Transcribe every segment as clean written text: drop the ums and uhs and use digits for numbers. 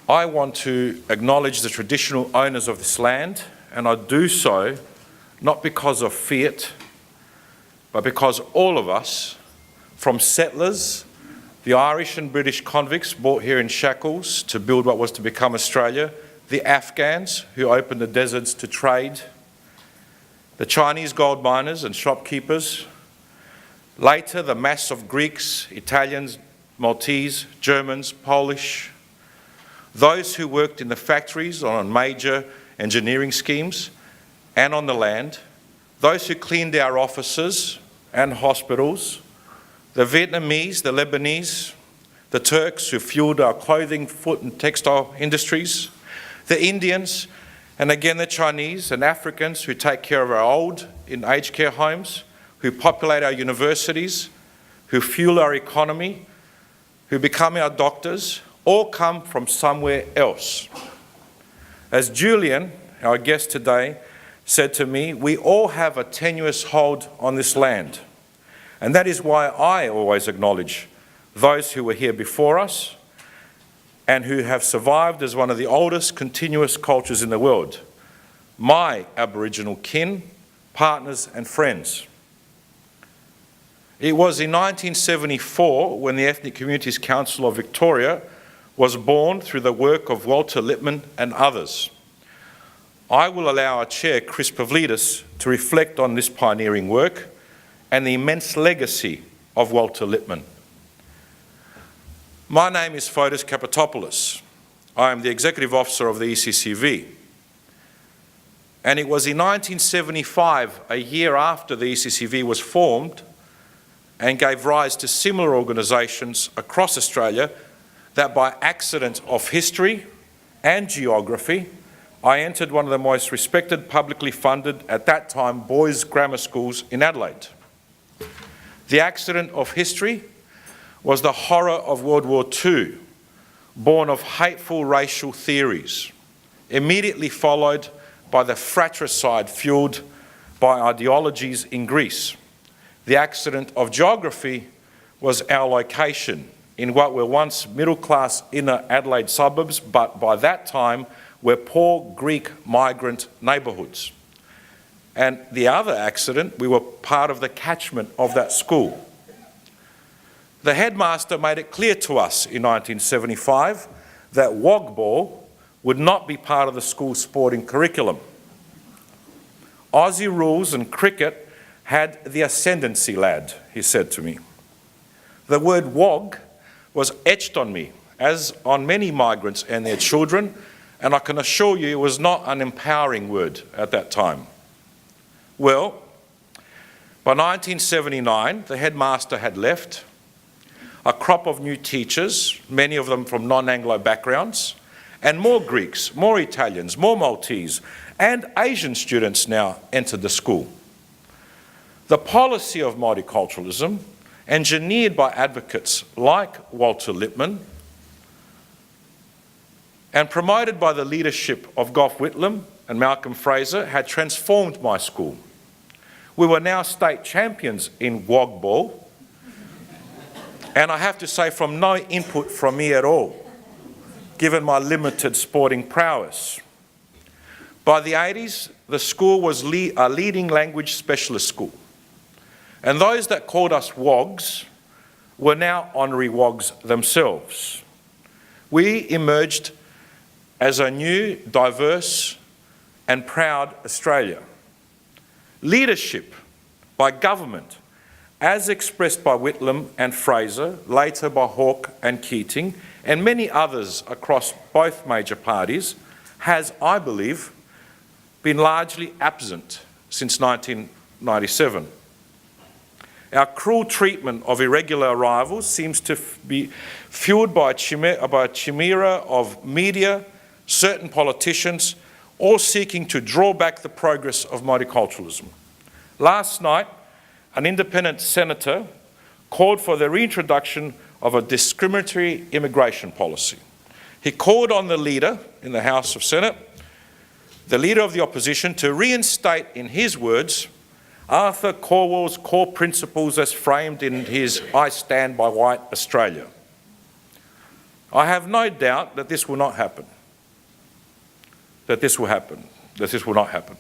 I want to acknowledge the traditional owners of this land, and I do so not because of fiat, but because all of us, from settlers, the Irish and British convicts brought here in shackles to build what was to become Australia, the Afghans who opened the deserts to trade, the Chinese gold miners and shopkeepers, later the mass of Greeks, Italians, Maltese, Germans, Polish, those who worked in the factories on major engineering schemes and on the land, those who cleaned our offices and hospitals, the Vietnamese, the Lebanese, the Turks who fueled our clothing, foot and textile industries, the Indians, and again the Chinese and Africans who take care of our old in aged care homes, who populate our universities, who fuel our economy, who become our doctors, all come from somewhere else. As Julian, our guest today, said to me, we all have a tenuous hold on this land. And that is why I always acknowledge those who were here before us and who have survived as one of the oldest continuous cultures in the world, my Aboriginal kin, partners and friends. It was in 1974 when the Ethnic Communities Council of Victoria was born through the work of Walter Lippmann and others. I will allow our chair, Chris Pavlidis, to reflect on this pioneering work and the immense legacy of Walter Lippmann. My name is Fotis Kapitopoulos. I am the Executive Officer of the ECCV. And it was in 1975, a year after the ECCV was formed and gave rise to similar organisations across Australia, that by accident of history and geography, I entered one of the most respected, publicly funded, at that time, boys' grammar schools in Adelaide. The accident of history was the horror of World War II, born of hateful racial theories, immediately followed by the fratricide fuelled by ideologies in Greece. The accident of geography was our location in what were once middle-class inner Adelaide suburbs, but by that time were poor Greek migrant neighbourhoods. And the other accident, we were part of the catchment of that school. The headmaster made it clear to us in 1975 that wogball would not be part of the school's sporting curriculum. Aussie rules and cricket had the ascendancy, lad, he said to me. The word wog was etched on me, as on many migrants and their children, and I can assure you it was not an empowering word at that time. Well, by 1979, the headmaster had left. A crop of new teachers, many of them from non-Anglo backgrounds, and more Greeks, more Italians, more Maltese, and Asian students now entered the school. The policy of multiculturalism, engineered by advocates like Walter Lippmann and promoted by the leadership of Gough Whitlam and Malcolm Fraser, had transformed my school. We were now state champions in wogball, and I have to say from no input from me at all, given my limited sporting prowess. By the 80s, the school was a leading language specialist school. And those that called us wogs were now honorary wogs themselves. We emerged as a new, diverse and proud Australia. Leadership by government, as expressed by Whitlam and Fraser, later by Hawke and Keating, and many others across both major parties, has, I believe, been largely absent since 1997. Our cruel treatment of irregular arrivals seems to be fueled by a chimera of media, certain politicians, all seeking to draw back the progress of multiculturalism. Last night, an independent senator called for the reintroduction of a discriminatory immigration policy. He called on the leader in the House of Senate, the leader of the opposition, to reinstate, in his words, Arthur Corwell's core principles as framed in his I Stand by White Australia. I have no doubt that this will not happen. That this will not happen.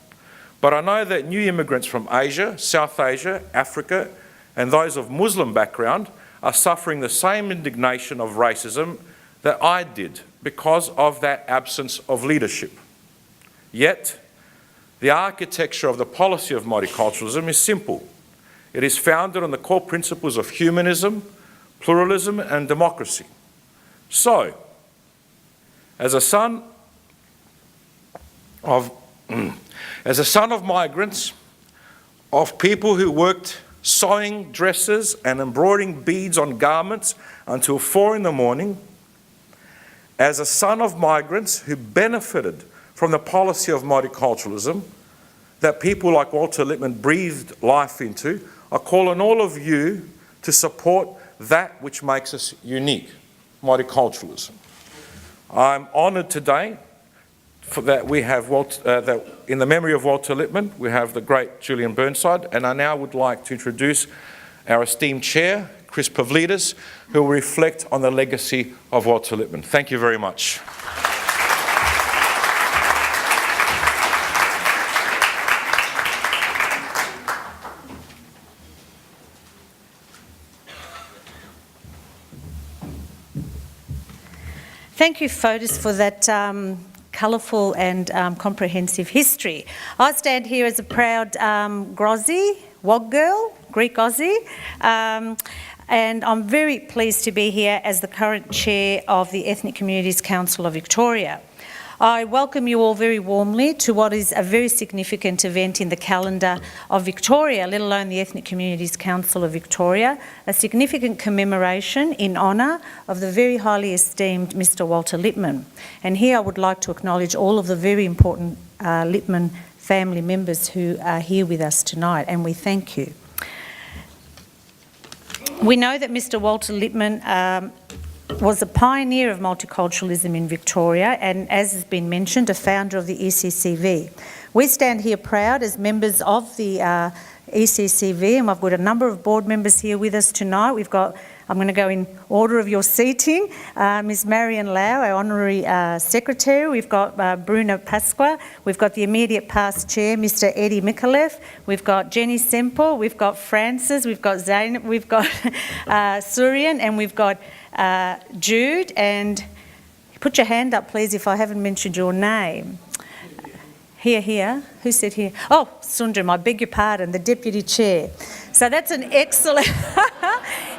But I know that new immigrants from Asia, South Asia, Africa, and those of Muslim background are suffering the same indignation of racism that I did because of that absence of leadership. Yet, the architecture of the policy of multiculturalism is simple. It is founded on the core principles of humanism, pluralism, and democracy. So, as a son of migrants, of people who worked sewing dresses and embroidering beads on garments until 4 a.m, as a son of migrants who benefited from the policy of multiculturalism that people like Walter Lippmann breathed life into, I call on all of you to support that which makes us unique, multiculturalism. I'm honoured today that we have that in the memory of Walter Lippmann, we have the great Julian Burnside, and I now would like to introduce our esteemed chair, Chris Pavlidis, who will reflect on the legacy of Walter Lippmann. Thank you very much. Thank you, Fotis, for that colourful and comprehensive history. I stand here as a proud Grozzy, Wog girl, Greek Aussie, and I'm very pleased to be here as the current chair of the Ethnic Communities Council of Victoria. I welcome you all very warmly to what is a very significant event in the calendar of Victoria, let alone the Ethnic Communities Council of Victoria, a significant commemoration in honour of the very highly esteemed Mr. Walter Lippmann. And here I would like to acknowledge all of the very important Lippmann family members who are here with us tonight, and we thank you. We know that Mr. Walter Lippmann was a pioneer of multiculturalism in Victoria and, as has been mentioned, a founder of the ECCV. We stand here proud as members of the ECCV, and I've got a number of board members here with us tonight. We've got, I'm going to go in order of your seating, Ms Marion Lau, our Honorary Secretary. We've got Bruno Pasqua. We've got the immediate past chair, Mr Eddie Mikulev. We've got Jenny Semple. We've got Francis. We've got Zainab. We've got Surian, and we've got Jude. And put your hand up, please, if I haven't mentioned your name. Here. Who said here? Oh, Sundram, I beg your pardon, the Deputy Chair. So that's an excellent...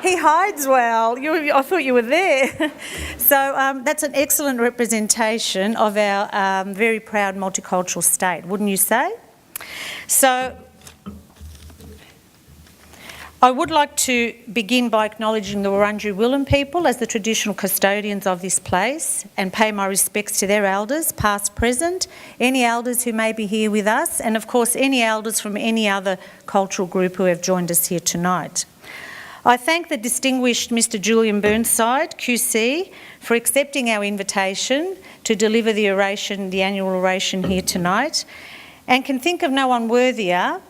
He hides well. I thought you were there. So that's an excellent representation of our very proud multicultural state, wouldn't you say? So I would like to begin by acknowledging the Wurundjeri Wurrung people as the traditional custodians of this place and pay my respects to their elders, past, present, any elders who may be here with us, and of course any elders from any other cultural group who have joined us here tonight. I thank the distinguished Mr Julian Burnside, QC, for accepting our invitation to deliver the oration, the annual oration here tonight, and can think of no one worthier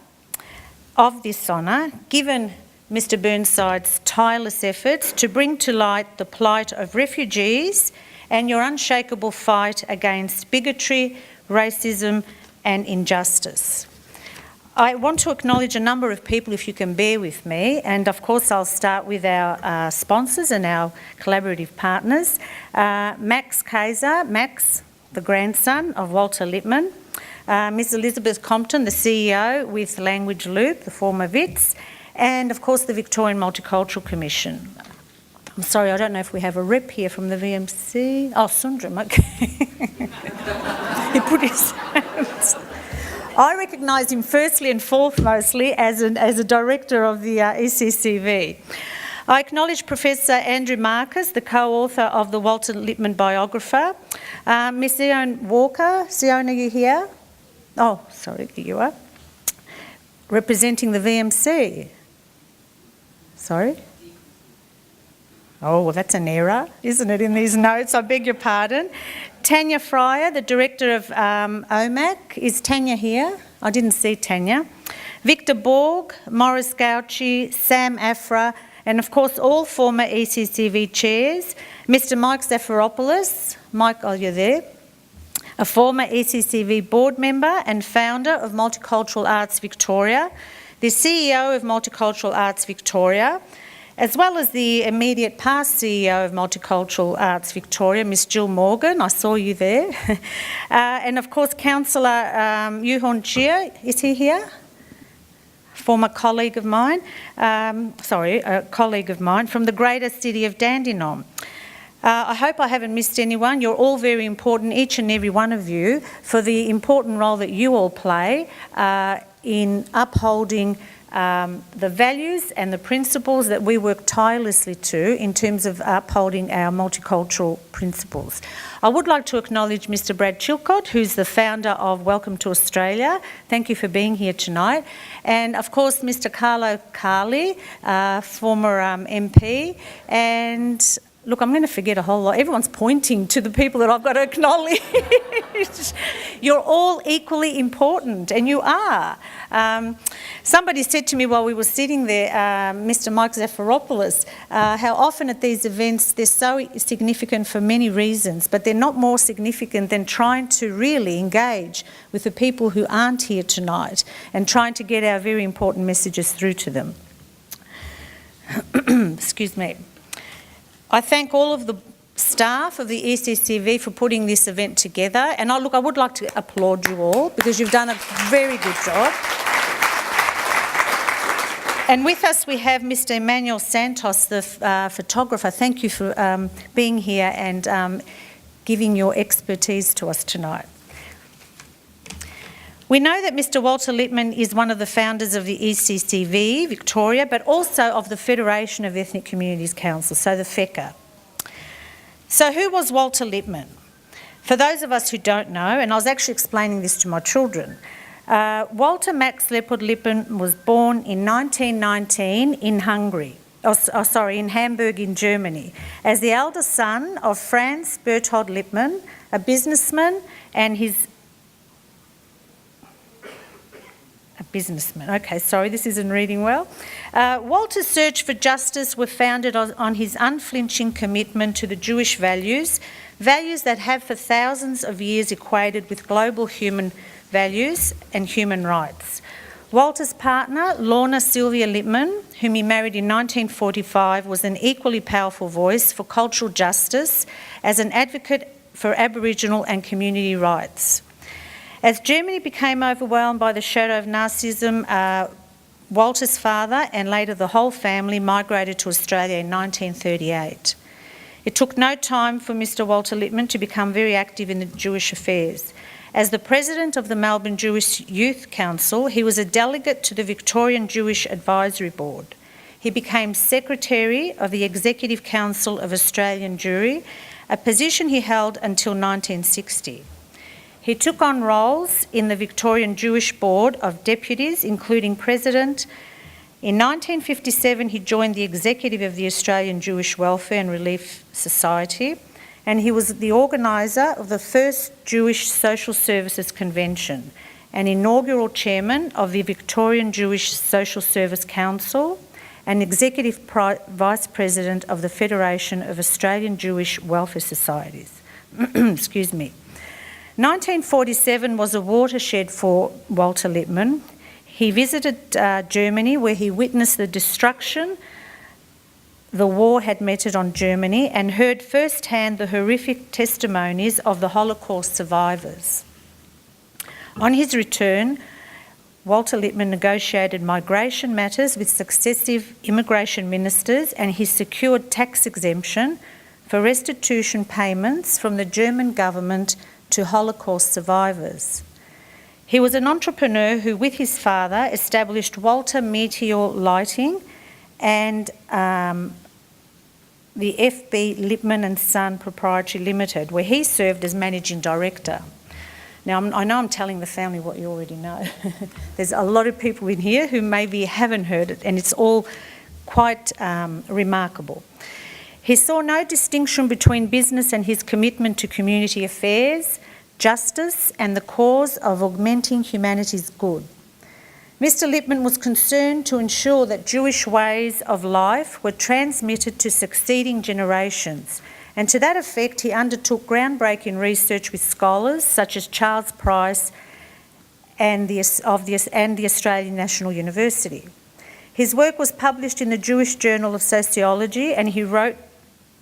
of this honour, given Mr Burnside's tireless efforts to bring to light the plight of refugees and your unshakable fight against bigotry, racism and injustice. I want to acknowledge a number of people, if you can bear with me, and of course I'll start with our sponsors and our collaborative partners. Max Kaiser, Max, the grandson of Walter Lippmann. Ms Elizabeth Compton, the CEO with Language Loop, the former VITS, and of course the Victorian Multicultural Commission. I'm sorry, I don't know if we have a rep here from the VMC. Oh, Sundram, okay. He put his hands. I recognise him firstly and foremostly as a director of the ECCV. I acknowledge Professor Andrew Marcus, the co-author of the Walter Lippmann biographer. Ms Zion Walker, Zion, are you here? Oh, sorry, you are. Representing the VMC. Sorry? Oh, well, that's an error, isn't it, in these notes? I beg your pardon. Tanya Fryer, the director of OMAC. Is Tanya here? I didn't see Tanya. Victor Borg, Morris Gauci, Sam Afra, and of course all former ECCV chairs, Mr Mike Zafiropoulos. Mike, oh, you're there. A former ECCV board member and founder of Multicultural Arts Victoria, the CEO of Multicultural Arts Victoria, as well as the immediate past CEO of Multicultural Arts Victoria, Miss Jill Morgan, I saw you there. And of course Councillor Yuhon Chia, is he here? Former colleague of mine, a colleague of mine from the greater city of Dandenong. I hope I haven't missed anyone. You're all very important, each and every one of you, for the important role that you all play in upholding the values and the principles that we work tirelessly to in terms of upholding our multicultural principles. I would like to acknowledge Mr Brad Chilcott, who's the founder of Welcome to Australia. Thank you for being here tonight. And of course Mr Carlo Carli, former MP, and look, I'm going to forget a whole lot. Everyone's pointing to the people that I've got to acknowledge. You're all equally important, and you are. Somebody said to me while we were sitting there, Mr Mike Zafiropoulos, how often at these events they're so significant for many reasons, but they're not more significant than trying to really engage with the people who aren't here tonight and trying to get our very important messages through to them. Excuse me. I thank all of the staff of the ECCV for putting this event together, and I would like to applaud you all because you've done a very good job. And with us we have Mr Emmanuel Santos, the photographer. Thank you for being here and giving your expertise to us tonight. We know that Mr Walter Lippmann is one of the founders of the ECCV Victoria, but also of the Federation of Ethnic Communities Council, so the FECA. So who was Walter Lippmann? For those of us who don't know, and I was actually explaining this to my children, Walter Max Leopold Lippmann was born in 1919 in in Hamburg in Germany, as the eldest son of Franz Berthold Lippmann, a businessman, and his okay, sorry, this isn't reading well. Walter's search for justice were founded on his unflinching commitment to the Jewish values that have for thousands of years equated with global human values and human rights. Walter's partner, Lorna Sylvia Lippmann, whom he married in 1945, was an equally powerful voice for cultural justice as an advocate for Aboriginal and community rights. As Germany became overwhelmed by the shadow of Nazism, Walter's father and later the whole family migrated to Australia in 1938. It took no time for Mr Walter Lippmann to become very active in the Jewish affairs. As the president of the Melbourne Jewish Youth Council, he was a delegate to the Victorian Jewish Advisory Board. He became secretary of the Executive Council of Australian Jewry, a position he held until 1960. He took on roles in the Victorian Jewish Board of Deputies, including President. In 1957, he joined the executive of the Australian Jewish Welfare and Relief Society, and he was the organiser of the first Jewish Social Services Convention, an inaugural chairman of the Victorian Jewish Social Service Council, and executive vice president of the Federation of Australian Jewish Welfare Societies. Excuse me. 1947 was a watershed for Walter Lippmann. He visited Germany, where he witnessed the destruction the war had meted on Germany and heard firsthand the horrific testimonies of the Holocaust survivors. On his return, Walter Lippmann negotiated migration matters with successive immigration ministers, and he secured tax exemption for restitution payments from the German government to Holocaust survivors. He was an entrepreneur who, with his father, established Walter Meteor Lighting and the FB Lippmann and Son Proprietary Limited, where he served as managing director. Now, I know I'm telling the family what you already know. There's a lot of people in here who maybe haven't heard it, and it's all quite remarkable. He saw no distinction between business and his commitment to community affairs, justice, and the cause of augmenting humanity's good. Mr. Lippmann was concerned to ensure that Jewish ways of life were transmitted to succeeding generations, and to that effect he undertook groundbreaking research with scholars such as Charles Price and the Australian National University. His work was published in the Jewish Journal of Sociology, and he wrote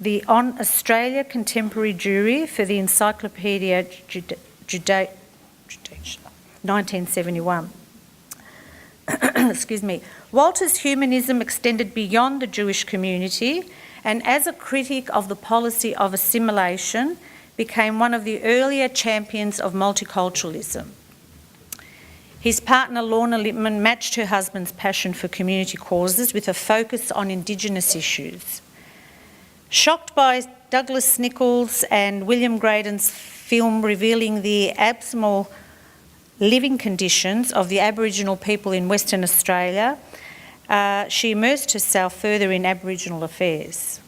the On Australia Contemporary Jewry for the Encyclopaedia Judaica, 1971. Excuse me. Walter's humanism extended beyond the Jewish community, and as a critic of the policy of assimilation, became one of the earlier champions of multiculturalism. His partner Lorna Lippmann matched her husband's passion for community causes with a focus on Indigenous issues. Shocked by Douglas Nicholls and William Graydon's film revealing the abysmal living conditions of the Aboriginal people in Western Australia, she immersed herself further in Aboriginal affairs.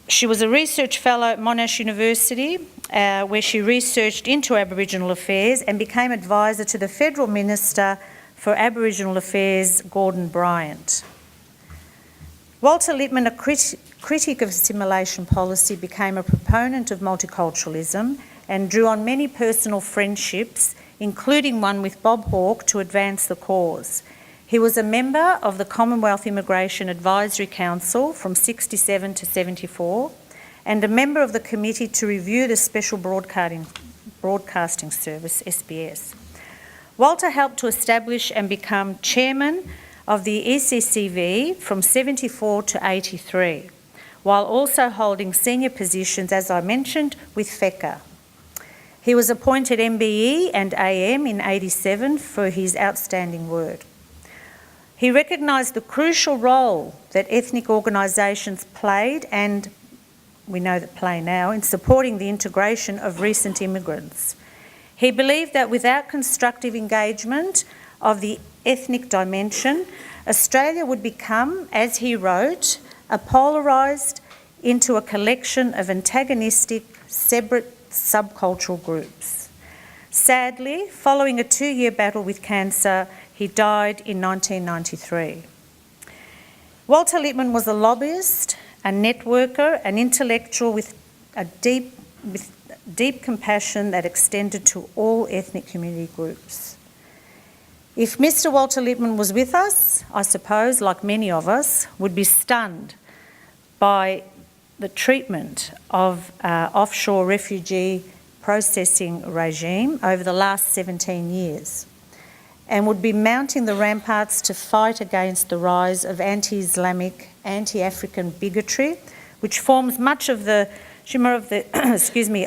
She was a research fellow at Monash University, where she researched into Aboriginal affairs and became advisor to the Federal Minister for Aboriginal Affairs, Gordon Bryant. Walter Lippmann, a critic of assimilation policy, became a proponent of multiculturalism and drew on many personal friendships, including one with Bob Hawke, to advance the cause. He was a member of the Commonwealth Immigration Advisory Council from 1967 to 1974 and a member of the Committee to Review the Special Broadcasting Service, SBS. Walter helped to establish and become chairman of the ECCV from 1974 to 1983, while also holding senior positions, as I mentioned, with FECA. He was appointed MBE and AM in 1987 for his outstanding work. He recognised the crucial role that ethnic organisations played, and we know that play now, in supporting the integration of recent immigrants. He believed that without constructive engagement of the ethnic dimension, Australia would become, as he wrote, a polarised into a collection of antagonistic, separate subcultural groups. Sadly, following a 2-year battle with cancer, he died in 1993. Walter Lippmann was a lobbyist, a networker, an intellectual with deep compassion that extended to all ethnic community groups. If Mr. Walter Lippmann was with us, I suppose, like many of us, would be stunned by the treatment of offshore refugee processing regime over the last 17 years, and would be mounting the ramparts to fight against the rise of anti-Islamic, anti-African bigotry, which forms much of the shimmer of the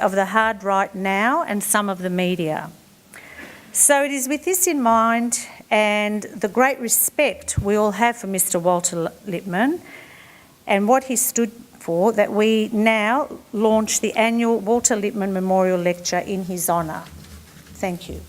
of the hard right now and some of the media. So it is with this in mind and the great respect we all have for Mr. Walter Lippmann and what he stood for that we now launch the annual Walter Lippmann Memorial Lecture in his honour. Thank you.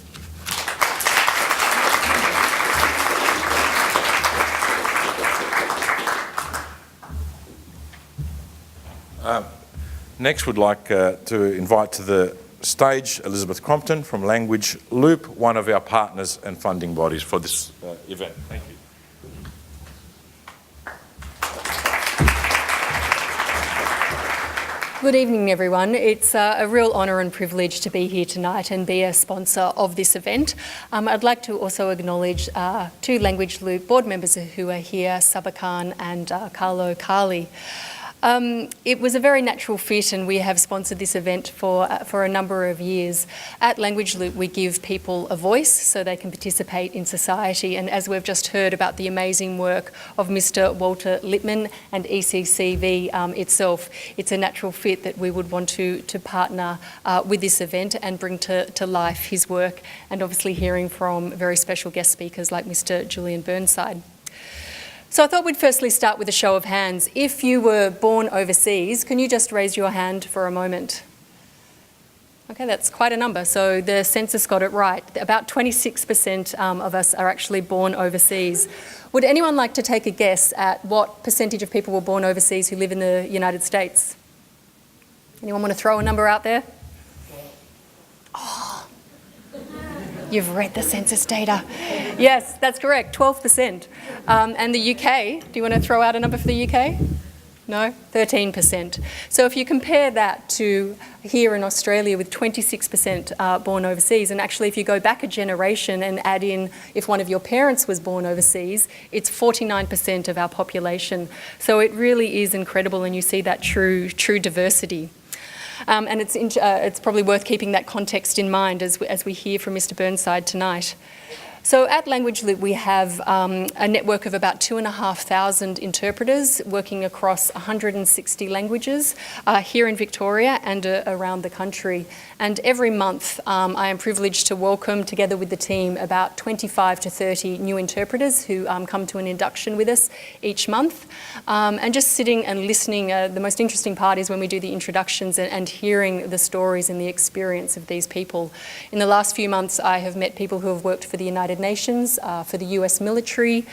Next, we'd like to invite to the stage Elizabeth Crompton from Language Loop, one of our partners and funding bodies for this event. Thank you. Good evening, everyone. It's a real honour and privilege to be here tonight and be a sponsor of this event. I'd like to also acknowledge 2 Language Loop board members who are here, Saba Khan and Carlo Carli. It was a very natural fit, and we have sponsored this event for a number of years. At Language Loop, we give people a voice so they can participate in society, and as we've just heard about the amazing work of Mr. Walter Lippmann and ECCV itself, it's a natural fit that we would want to partner with this event and bring to life his work, and obviously hearing from very special guest speakers like Mr. Julian Burnside. So I thought we'd firstly start with a show of hands. If you were born overseas, can you just raise your hand for a moment? Okay, that's quite a number. So the census got it right. About 26% of us are actually born overseas. Would anyone like to take a guess at what percentage of people were born overseas who live in the United States? Anyone want to throw a number out there? Oh. You've read the census data. Yes, that's correct, 12%. And the UK, do you want to throw out a number for the UK? No? 13%. So if you compare that to here in Australia with 26% born overseas, and actually if you go back a generation and add in if one of your parents was born overseas, it's 49% of our population. So it really is incredible, and you see that true diversity. And it's probably worth keeping that context in mind as we hear from Mr. Burnside tonight. So at Language Loop we have a network of about 2,500 interpreters working across 160 languages here in Victoria and around the country. And every month I am privileged to welcome, together with the team, about 25 to 30 new interpreters who come to an induction with us each month. And just sitting and listening, the most interesting part is when we do the introductions and hearing the stories and the experience of these people. In the last few months I have met people who have worked for the United Nations, for the US military,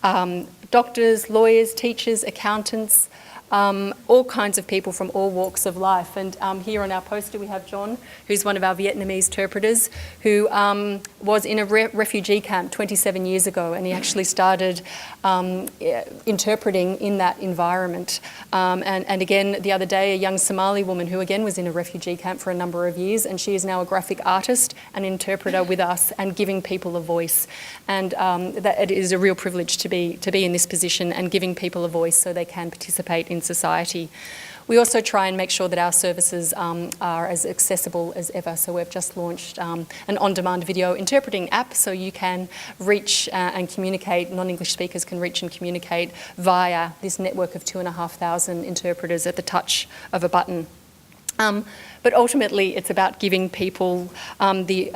doctors, lawyers, teachers, accountants, all kinds of people from all walks of life. And here on our poster we have John, who's one of our Vietnamese interpreters, who was in a refugee camp 27 years ago, and he actually started interpreting in that environment. And again, the other day, a young Somali woman who again was in a refugee camp for a number of years, and she is now a graphic artist and interpreter with us and giving people a voice. And that it is a real privilege to be in this position and giving people a voice so they can participate in society. We also try and make sure that our services are as accessible as ever. So we've just launched an on-demand video interpreting app, so you can reach and communicate, non-English speakers can reach and communicate via this network of 2,500 interpreters at the touch of a button. But ultimately it's about giving people the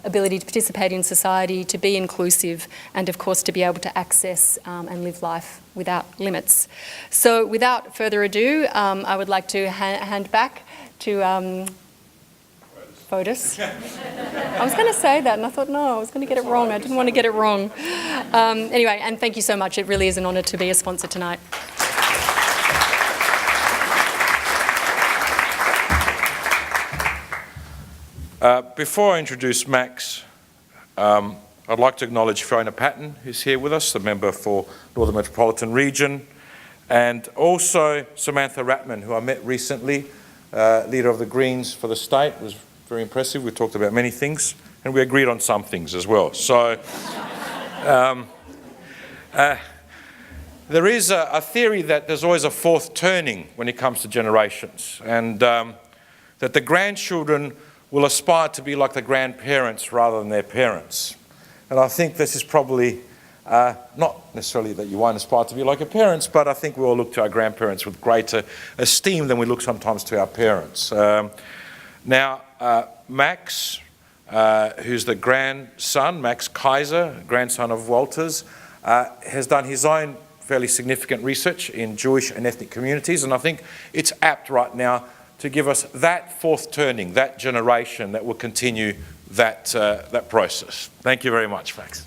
ability to participate in society, to be inclusive, and of course to be able to access and live life without limits. So without further ado, I would like to hand back to Fotis. I was going to say that and I thought, no, I was going to get it wrong. I didn't want to get it wrong. Anyway, and thank you so much. It really is an honour to be a sponsor tonight. Before I introduce Max, I'd like to acknowledge Fiona Patton, who's here with us, the member for Northern Metropolitan Region, and also Samantha Ratman, who I met recently, leader of the Greens for the state. It was very impressive. We talked about many things, and we agreed on some things as well. So there is a theory that there's always a fourth turning when it comes to generations, and that the grandchildren will aspire to be like the grandparents rather than their parents. And I think this is probably not necessarily that you won't aspire to be like your parents, but I think we all look to our grandparents with greater esteem than we look sometimes to our parents. Now, Max, who's the grandson, Max Kaiser, grandson of Walters, has done his own fairly significant research in Jewish and ethnic communities, and I think it's apt right now to give us that fourth turning, that generation that will continue that process. Thank you very much, Max.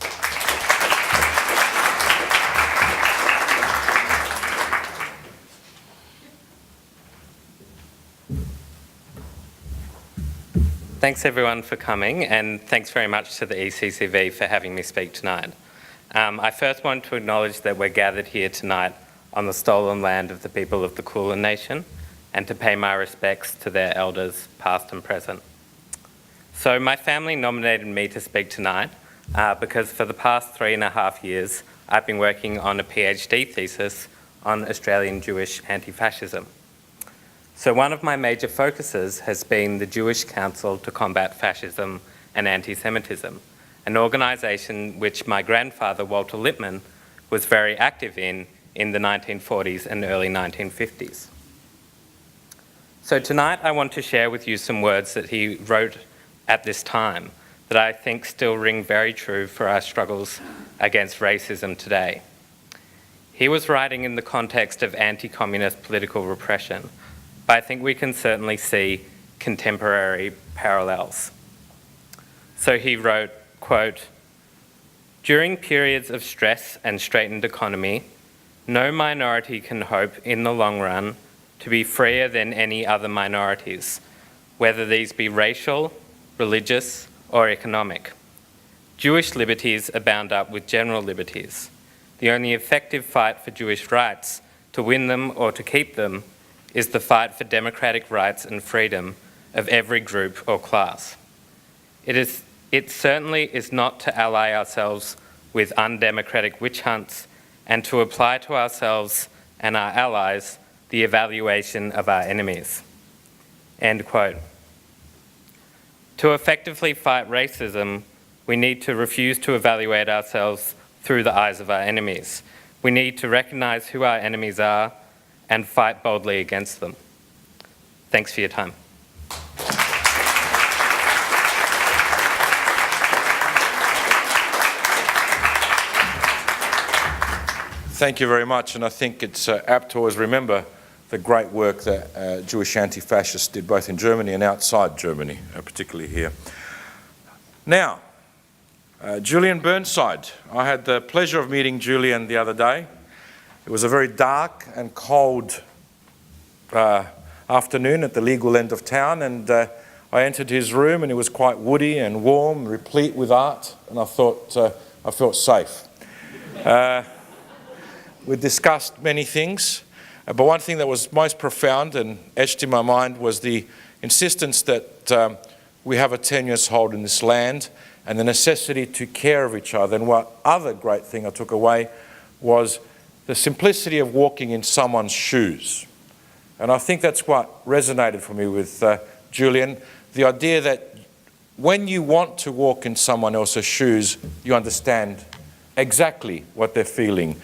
Thanks everyone for coming, and thanks very much to the ECCV for having me speak tonight. I first want to acknowledge that we're gathered here tonight on the stolen land of the people of the Kulin Nation, and to pay my respects to their elders, past and present. So my family nominated me to speak tonight because for the past 3.5 years, I've been working on a PhD thesis on Australian Jewish anti-fascism. So one of my major focuses has been the Jewish Council to Combat Fascism and Anti-Semitism, an organisation which my grandfather, Walter Lippmann, was very active in the 1940s and early 1950s. So tonight I want to share with you some words that he wrote at this time that I think still ring very true for our struggles against racism today. He was writing in the context of anti-communist political repression, but I think we can certainly see contemporary parallels. So he wrote, quote, "During periods of stress and straitened economy, no minority can hope in the long run to be freer than any other minorities, whether these be racial, religious, or economic. Jewish liberties are bound up with general liberties. The only effective fight for Jewish rights, to win them or to keep them, is the fight for democratic rights and freedom of every group or class. It certainly is not to ally ourselves with undemocratic witch hunts and to apply to ourselves and our allies the evaluation of our enemies." End quote. To effectively fight racism, we need to refuse to evaluate ourselves through the eyes of our enemies. We need to recognise who our enemies are and fight boldly against them. Thanks for your time. Thank you very much, and I think it's apt to always remember the great work that Jewish anti-fascists did both in Germany and outside Germany, particularly here. Now, Julian Burnside. I had the pleasure of meeting Julian the other day. It was a very dark and cold afternoon at the legal end of town, and I entered his room and it was quite woody and warm, replete with art, and I thought I felt safe. We discussed many things, but one thing that was most profound and etched in my mind was the insistence that we have a tenuous hold in this land and the necessity to care of each other. And what other great thing I took away was the simplicity of walking in someone's shoes. And I think that's what resonated for me with Julian, the idea that when you want to walk in someone else's shoes, you understand exactly what they're feeling.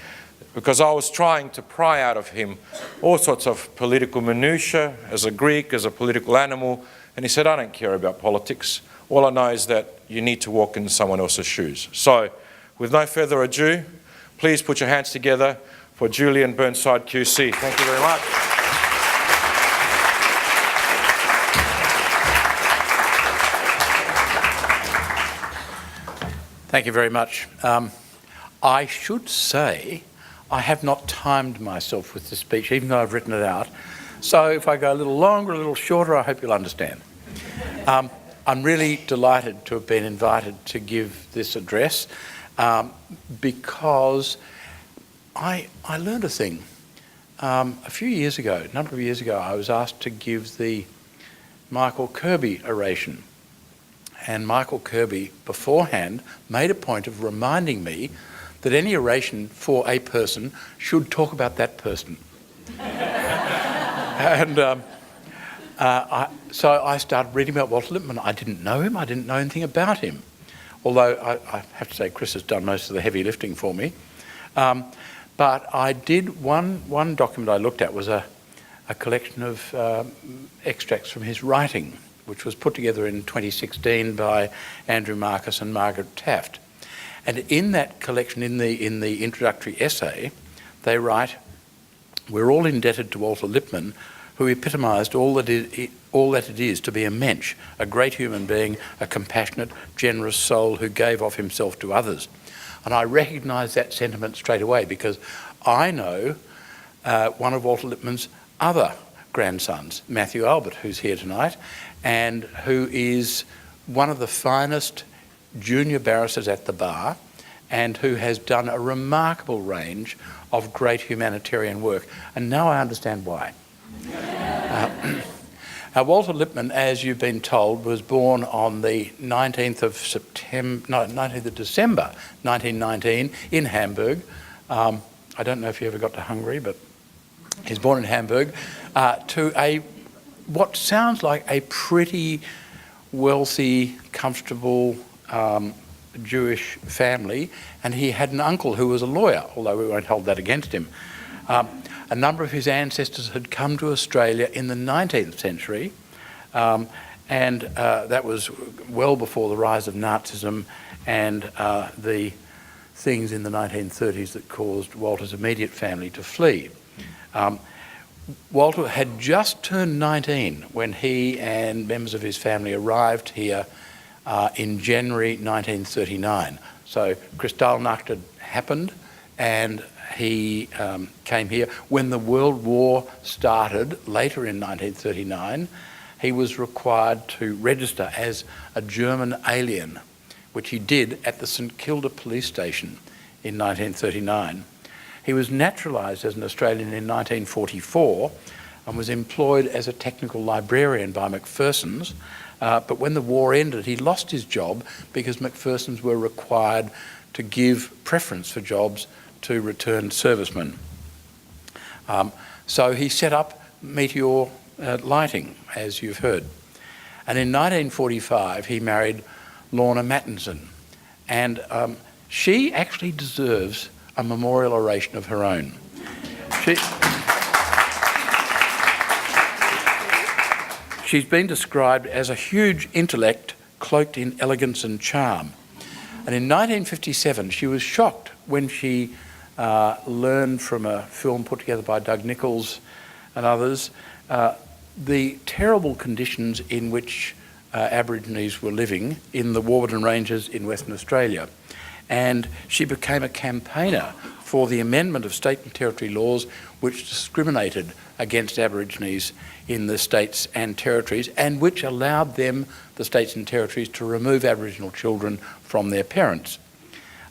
Because I was trying to pry out of him all sorts of political minutiae, as a Greek, as a political animal, and he said, "I don't care about politics. All I know is that you need to walk in someone else's shoes." So, with no further ado, please put your hands together for Julian Burnside QC. Thank you very much. Thank you very much. I should say I have not timed myself with this speech, even though I've written it out. So if I go a little longer, a little shorter, I hope you'll understand. I'm really delighted to have been invited to give this address because I learned a thing. A number of years ago, I was asked to give the Michael Kirby oration. And Michael Kirby beforehand made a point of reminding me that any oration for a person should talk about that person. And so I started reading about Walter Lippmann. I didn't know him. I didn't know anything about him. Although I have to say Chris has done most of the heavy lifting for me. But I did, one document I looked at was a collection of extracts from his writing, which was put together in 2016 by Andrew Marcus and Margaret Taft. And in that collection, in the introductory essay, they write, "We're all indebted to Walter Lippmann, who epitomised all that it is to be a mensch, a great human being, a compassionate, generous soul who gave of himself to others." And I recognise that sentiment straight away because I know one of Walter Lippmann's other grandsons, Matthew Albert, who's here tonight, and who is one of the finest junior barristers at the bar and who has done a remarkable range of great humanitarian work. And now I understand why. Walter Lippmann, as you've been told, was born on the 19th of December 1919 in Hamburg. I don't know if you ever got to Hungary, but he's born in Hamburg to what sounds like a pretty wealthy, comfortable Jewish family, and he had an uncle who was a lawyer, although we won't hold that against him. A number of his ancestors had come to Australia in the 19th century, and that was well before the rise of Nazism and the things in the 1930s that caused Walter's immediate family to flee. Walter had just turned 19 when he and members of his family arrived here in January 1939. So Kristallnacht had happened and he came here. When the World War started later in 1939, he was required to register as a German alien, which he did at the St Kilda police station in 1939. He was naturalised as an Australian in 1944 and was employed as a technical librarian by Macpherson's, but when the war ended he lost his job because Macpherson's were required to give preference for jobs to returned servicemen. So he set up Meteor Lighting, as you've heard. And in 1945 he married Lorna Mattinson, and she actually deserves a memorial oration of her own. She's been described as a huge intellect cloaked in elegance and charm. And in 1957 she was shocked when she learned from a film put together by Doug Nicholls and others the terrible conditions in which Aborigines were living in the Warburton Ranges in Western Australia. And she became a campaigner for the amendment of state and territory laws which discriminated against Aborigines in the states and territories, and which allowed them, the states and territories, to remove Aboriginal children from their parents.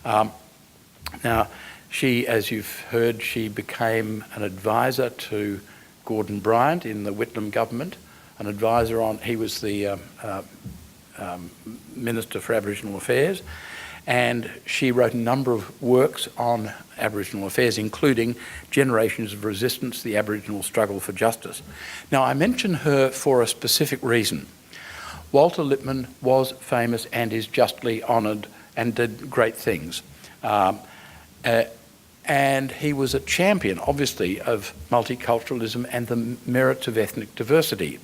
Now, she, as you've heard, she became an advisor to Gordon Bryant in the Whitlam government, an advisor on, he was the Minister for Aboriginal Affairs, and she wrote a number of works on Aboriginal affairs, including Generations of Resistance, the Aboriginal Struggle for Justice. Now, I mention her for a specific reason. Walter Lippmann was famous and is justly honoured and did great things. And he was a champion, obviously, of multiculturalism and the merits of ethnic diversity.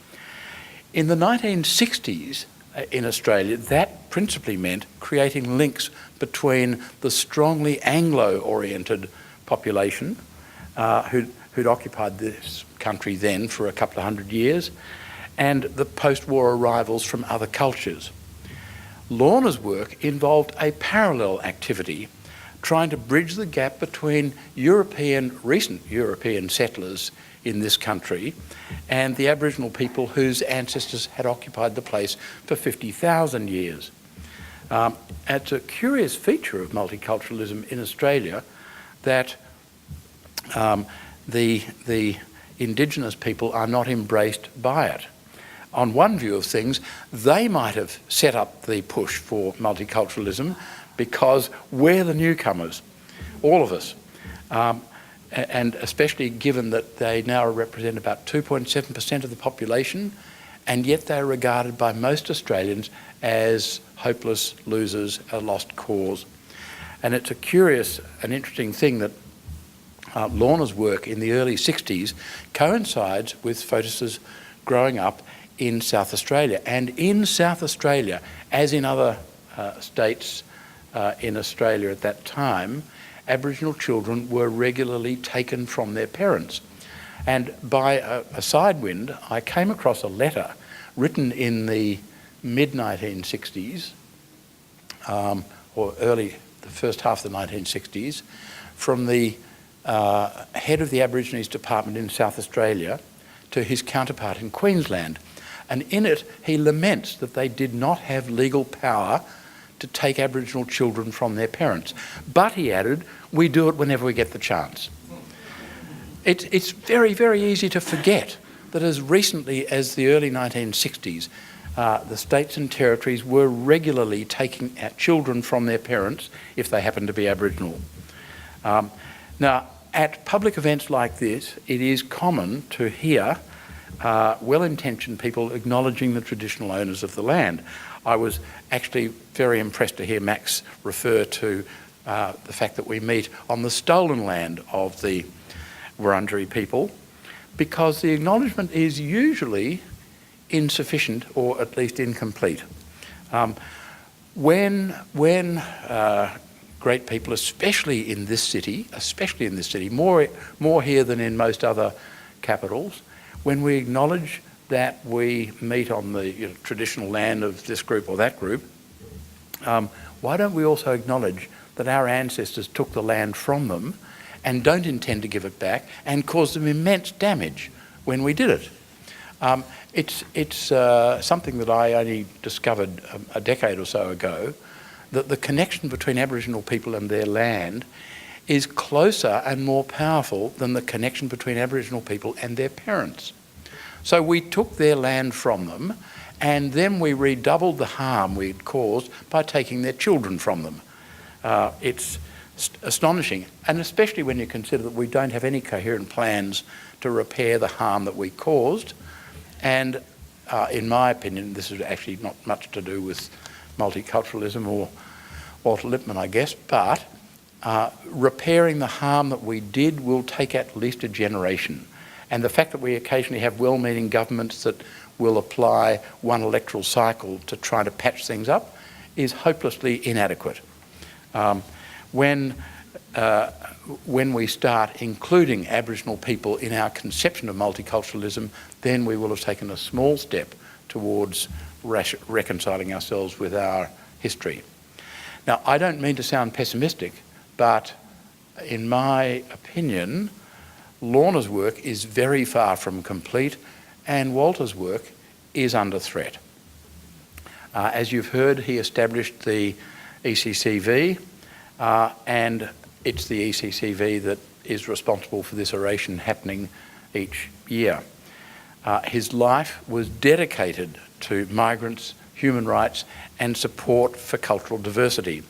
In the 1960s, in Australia, that principally meant creating links between the strongly Anglo-oriented population who'd occupied this country then for a couple of hundred years, and the post-war arrivals from other cultures. Lorna's work involved a parallel activity trying to bridge the gap between recent European settlers in this country and the Aboriginal people whose ancestors had occupied the place for 50,000 years. It's a curious feature of multiculturalism in Australia that the Indigenous people are not embraced by it. On one view of things, they might have set up the push for multiculturalism because we're the newcomers, all of us. And especially given that they now represent about 2.7% of the population, and yet they're regarded by most Australians as hopeless losers, a lost cause. And it's a curious and interesting thing that Lorna's work in the early 60s coincides with Fotis's growing up in South Australia. And in South Australia, as in other states in Australia at that time, Aboriginal children were regularly taken from their parents. And by a sidewind, I came across a letter written in the mid-1960s, or the first half of the 1960s, from the head of the Aborigines Department in South Australia to his counterpart in Queensland. And in it, he laments that they did not have legal power to take Aboriginal children from their parents. But, he added, we do it whenever we get the chance. It's very, very easy to forget that as recently as the early 1960s, the states and territories were regularly taking children from their parents if they happened to be Aboriginal. Now, at public events like this, it is common to hear well-intentioned people acknowledging the traditional owners of the land. I was actually very impressed to hear Max refer to the fact that we meet on the stolen land of the Wurundjeri people, because the acknowledgement is usually insufficient or at least incomplete. When great people, especially in this city, more here than in most other capitals, when we acknowledge that we meet on the traditional land of this group or that group, why don't we also acknowledge that our ancestors took the land from them and don't intend to give it back and caused them immense damage when we did it? It's something that I only discovered a decade or so ago, that the connection between Aboriginal people and their land is closer and more powerful than the connection between Aboriginal people and their parents. So we took their land from them, and then we redoubled the harm we'd caused by taking their children from them. It's astonishing, and especially when you consider that we don't have any coherent plans to repair the harm that we caused. And in my opinion, this is actually not much to do with multiculturalism or Walter Lippmann, I guess, but repairing the harm that we did will take at least a generation. And the fact that we occasionally have well-meaning governments that will apply one electoral cycle to try to patch things up is hopelessly inadequate. When we start including Aboriginal people in our conception of multiculturalism, then we will have taken a small step towards reconciling ourselves with our history. Now, I don't mean to sound pessimistic, but in my opinion, Lorna's work is very far from complete, and Walter's work is under threat. As you've heard, he established the ECCV, and it's the ECCV that is responsible for this oration happening each year. His life was dedicated to migrants, human rights, and support for cultural diversity.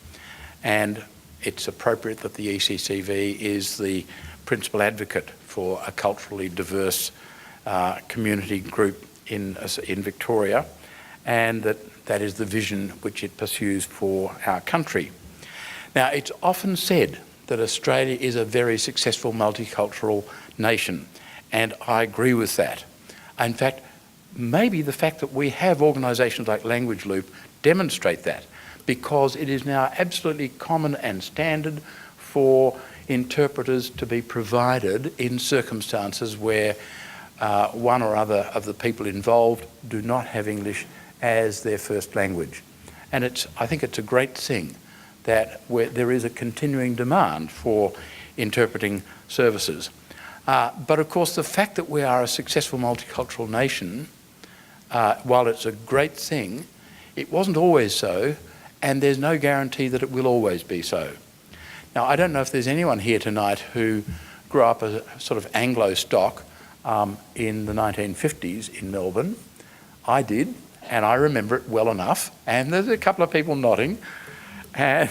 And it's appropriate that the ECCV is the principal advocate for a culturally diverse community group in Victoria, and that is the vision which it pursues for our country. Now, it's often said that Australia is a very successful multicultural nation, and I agree with that. In fact, maybe the fact that we have organisations like Language Loop demonstrate that, because it is now absolutely common and standard for interpreters to be provided in circumstances where one or other of the people involved do not have English as their first language. And I think it's a great thing that there is a continuing demand for interpreting services. But of course, the fact that we are a successful multicultural nation, while it's a great thing, it wasn't always so, and there's no guarantee that it will always be so. Now, I don't know if there's anyone here tonight who grew up as a sort of Anglo stock in the 1950s in Melbourne. I did, and I remember it well enough, and there's a couple of people nodding. And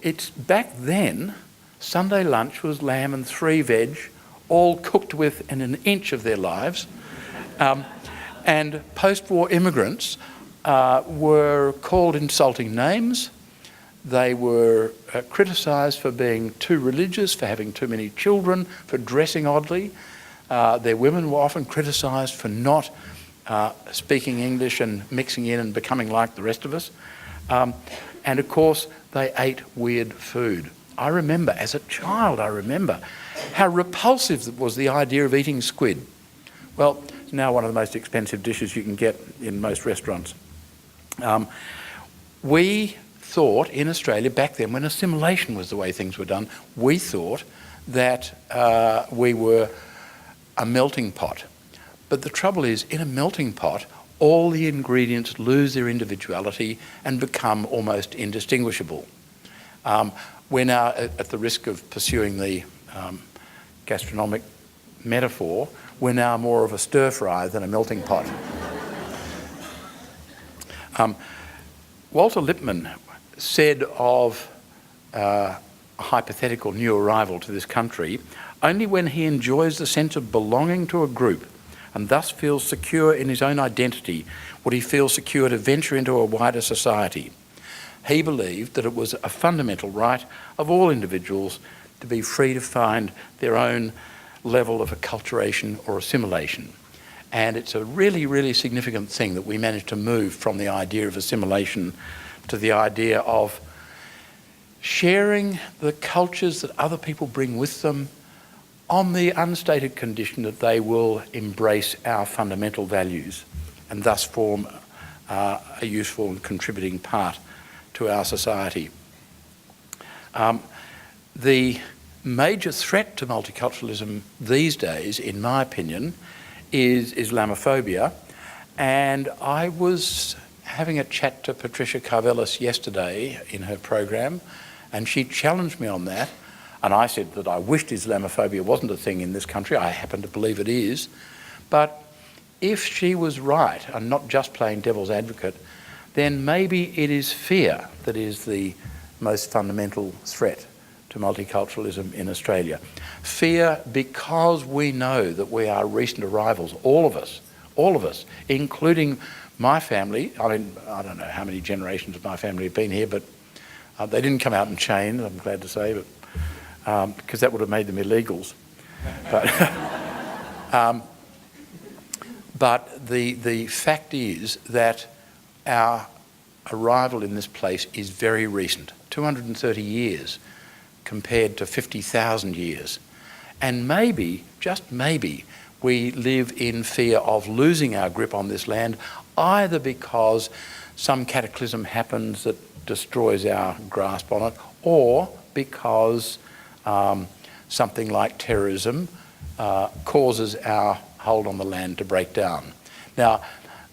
it's back then, Sunday lunch was lamb and 3 veg, all cooked within an inch of their lives. And post-war immigrants were called insulting names. They were criticised for being too religious, for having too many children, for dressing oddly. Their women were often criticised for not speaking English and mixing in and becoming like the rest of us. And of course, they ate weird food. I remember, as a child, how repulsive was the idea of eating squid. Well, it's now one of the most expensive dishes you can get in most restaurants. We thought in Australia back then, when assimilation was the way things were done, we thought that we were a melting pot. But the trouble is, in a melting pot, all the ingredients lose their individuality and become almost indistinguishable. We're now, at the risk of pursuing the gastronomic metaphor, we're now more of a stir-fry than a melting pot. Walter Lippmann said of a hypothetical new arrival to this country, only when he enjoys the sense of belonging to a group and thus feels secure in his own identity would he feel secure to venture into a wider society. He believed that it was a fundamental right of all individuals to be free to find their own level of acculturation or assimilation. And it's a really, really significant thing that we managed to move from the idea of assimilation to the idea of sharing the cultures that other people bring with them on the unstated condition that they will embrace our fundamental values and thus form a useful and contributing part to our society. The major threat to multiculturalism these days, in my opinion, is Islamophobia, and I was having a chat to Patricia Carvelis yesterday in her program, and she challenged me on that, and I said that I wished Islamophobia wasn't a thing in this country. I happen to believe it is. But if she was right, and not just playing devil's advocate, then maybe it is fear that is the most fundamental threat to multiculturalism in Australia. Fear because we know that we are recent arrivals, all of us, including my family. I mean, I don't know how many generations of my family have been here, but they didn't come out in chains, I'm glad to say, but because that would have made them illegals. But the fact is that our arrival in this place is very recent, 230 years compared to 50,000 years. And maybe, just maybe, we live in fear of losing our grip on this land, either because some cataclysm happens that destroys our grasp on it, or because something like terrorism causes our hold on the land to break down. Now,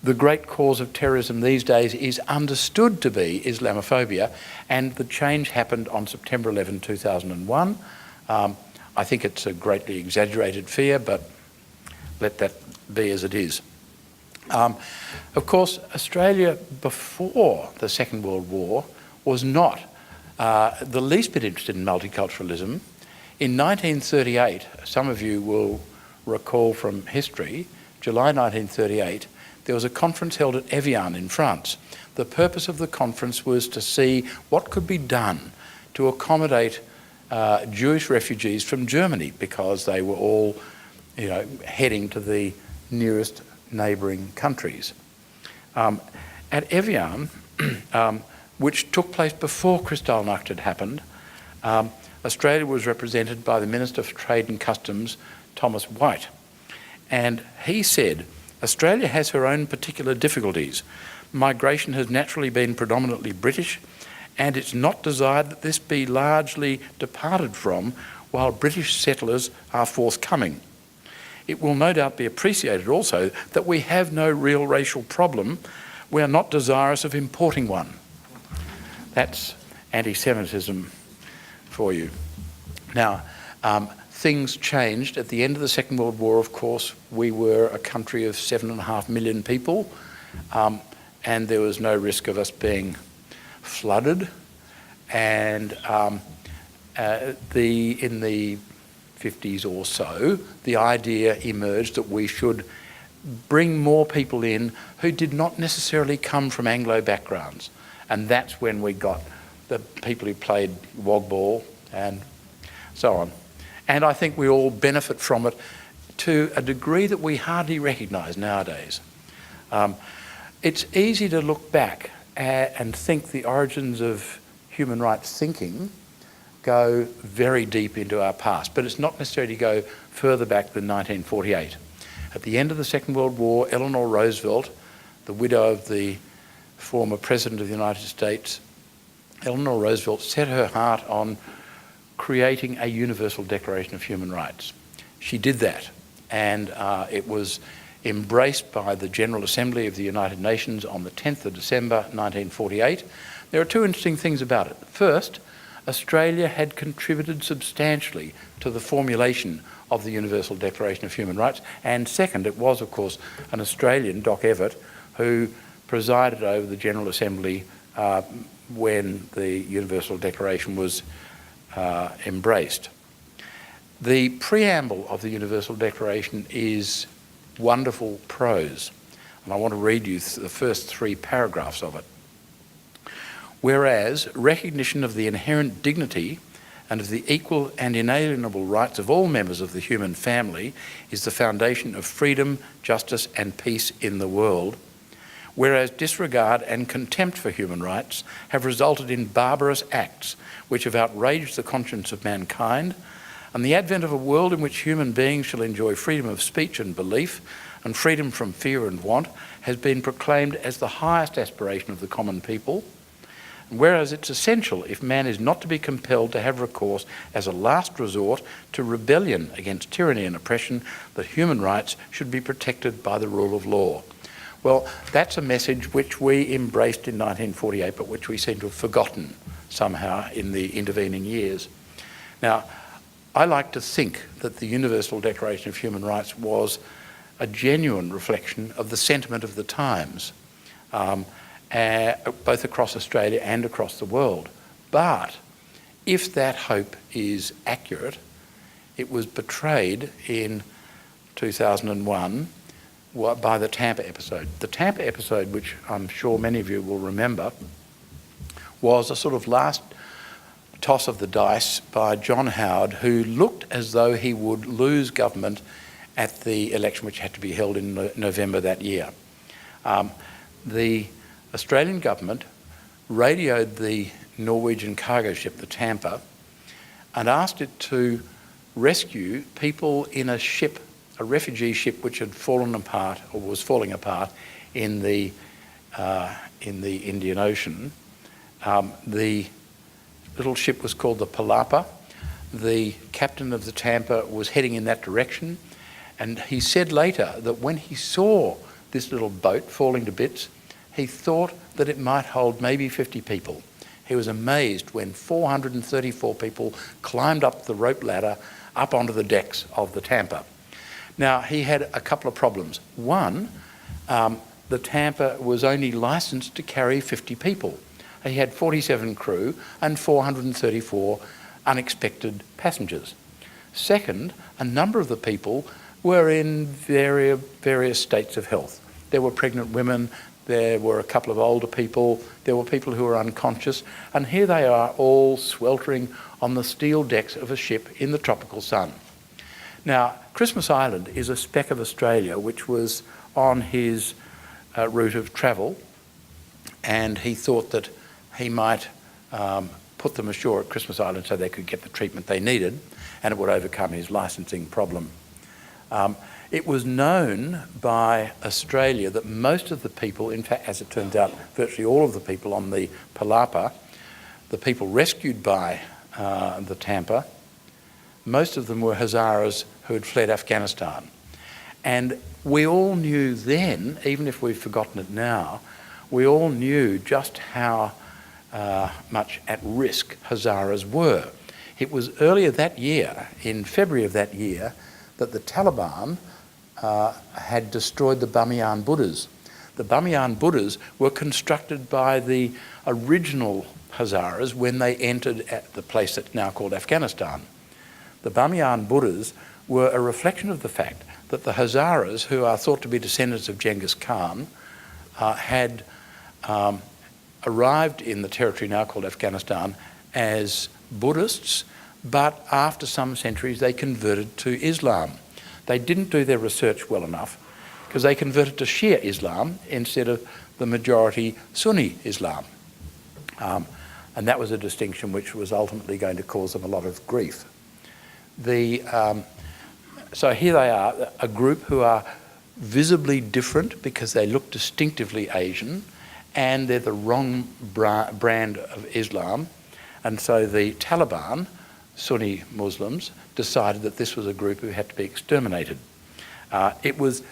the great cause of terrorism these days is understood to be Islamophobia, and the change happened on September 11, 2001. I think it's a greatly exaggerated fear, but let that be as it is. Of course, Australia before the Second World War was not the least bit interested in multiculturalism. In 1938, some of you will recall from history, July 1938, there was a conference held at Evian in France. The purpose of the conference was to see what could be done to accommodate Jewish refugees from Germany, because they were all, heading to the nearest neighbouring countries. At Evian, which took place before Kristallnacht had happened, Australia was represented by the Minister for Trade and Customs, Thomas White. And he said, Australia has her own particular difficulties. Migration has naturally been predominantly British, and it's not desired that this be largely departed from while British settlers are forthcoming. It will no doubt be appreciated also that we have no real racial problem. We are not desirous of importing one. That's anti-Semitism for you. Now, things changed at the end of the Second World War. Of course, we were a country of 7.5 million people, and there was no risk of us being flooded. And in the 50s or so, the idea emerged that we should bring more people in who did not necessarily come from Anglo backgrounds. And that's when we got the people who played wogball and so on. And I think we all benefit from it to a degree that we hardly recognise nowadays. It's easy to look back and think the origins of human rights thinking go very deep into our past, but it's not necessarily to go further back than 1948. At the end of the Second World War, Eleanor Roosevelt, the widow of the former President of the United States, Eleanor Roosevelt set her heart on creating a universal Declaration of Human Rights. She did that, and it was embraced by the General Assembly of the United Nations on the 10th of December 1948. There are two interesting things about it. First, Australia had contributed substantially to the formulation of the Universal Declaration of Human Rights, and second, it was, of course, an Australian, Doc Everett, who presided over the General Assembly when the Universal Declaration was embraced. The preamble of the Universal Declaration is wonderful prose, and I want to read you the first 3 paragraphs of it. Whereas recognition of the inherent dignity and of the equal and inalienable rights of all members of the human family is the foundation of freedom, justice and peace in the world. Whereas disregard and contempt for human rights have resulted in barbarous acts which have outraged the conscience of mankind, and the advent of a world in which human beings shall enjoy freedom of speech and belief and freedom from fear and want has been proclaimed as the highest aspiration of the common people. Whereas it's essential, if man is not to be compelled to have recourse as a last resort to rebellion against tyranny and oppression, that human rights should be protected by the rule of law. Well, that's a message which we embraced in 1948, but which we seem to have forgotten somehow in the intervening years. Now, I like to think that the Universal Declaration of Human Rights was a genuine reflection of the sentiment of the times, both across Australia and across the world. But if that hope is accurate, it was betrayed in 2001 by the Tampa episode. The Tampa episode, which I'm sure many of you will remember, was a sort of last toss of the dice by John Howard, who looked as though he would lose government at the election which had to be held in November that year. The Australian government radioed the Norwegian cargo ship, the Tampa, and asked it to rescue people in a ship, a refugee ship which had fallen apart or was falling apart in the Indian Ocean. The little ship was called the Palapa. The captain of the Tampa was heading in that direction, and he said later that when he saw this little boat falling to bits, he thought that it might hold maybe 50 people. He was amazed when 434 people climbed up the rope ladder up onto the decks of the Tampa. Now, he had a couple of problems. One, the Tampa was only licensed to carry 50 people. He had 47 crew and 434 unexpected passengers. Second, a number of the people were in various states of health. There were pregnant women, there were a couple of older people, there were people who were unconscious, and here they are all sweltering on the steel decks of a ship in the tropical sun. Now, Christmas Island is a speck of Australia which was on his route of travel, and he thought that he might put them ashore at Christmas Island so they could get the treatment they needed, and it would overcome his licensing problem. It was known by Australia that most of the people, in fact, as it turns out, virtually all of the people on the Palapa, the people rescued by the Tampa, most of them were Hazaras who had fled Afghanistan. And we all knew then, even if we've forgotten it now, we all knew just how much at risk Hazaras were. It was earlier that year, in February of that year, that the Taliban had destroyed the Bamiyan Buddhas. The Bamiyan Buddhas were constructed by the original Hazaras when they entered at the place that's now called Afghanistan. The Bamiyan Buddhas were a reflection of the fact that the Hazaras, who are thought to be descendants of Genghis Khan, had arrived in the territory now called Afghanistan as Buddhists, but after some centuries they converted to Islam. They didn't do their research well enough because they converted to Shia Islam instead of the majority Sunni Islam. And that was a distinction which was ultimately going to cause them a lot of grief. So here they are, a group who are visibly different because they look distinctively Asian, and they're the wrong brand of Islam. And so the Taliban, Sunni Muslims, decided that this was a group who had to be exterminated. It was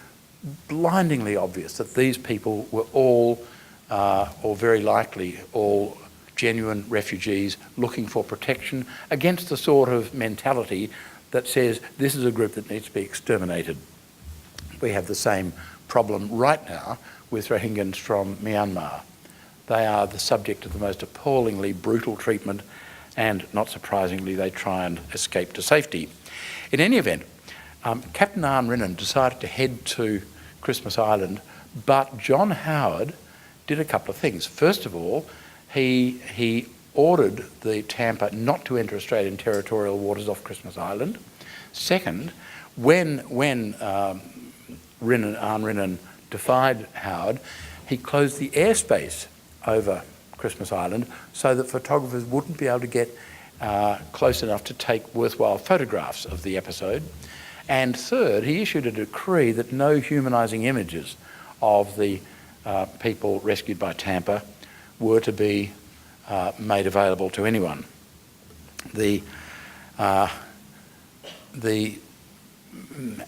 blindingly obvious that these people were all, or very likely all, genuine refugees looking for protection against the sort of mentality that says this is a group that needs to be exterminated. We have the same problem right now with Rohingyas from Myanmar. They are the subject of the most appallingly brutal treatment, and not surprisingly they try and escape to safety. In any event, Captain Arne Rinnan decided to head to Christmas Island, but John Howard did a couple of things. First of all, he ordered the Tampa not to enter Australian territorial waters off Christmas Island. Second, when Arne Rinnan defied Howard, he closed the airspace over Christmas Island so that photographers wouldn't be able to get close enough to take worthwhile photographs of the episode. And third, he issued a decree that no humanising images of the people rescued by Tampa were to be made available to anyone. The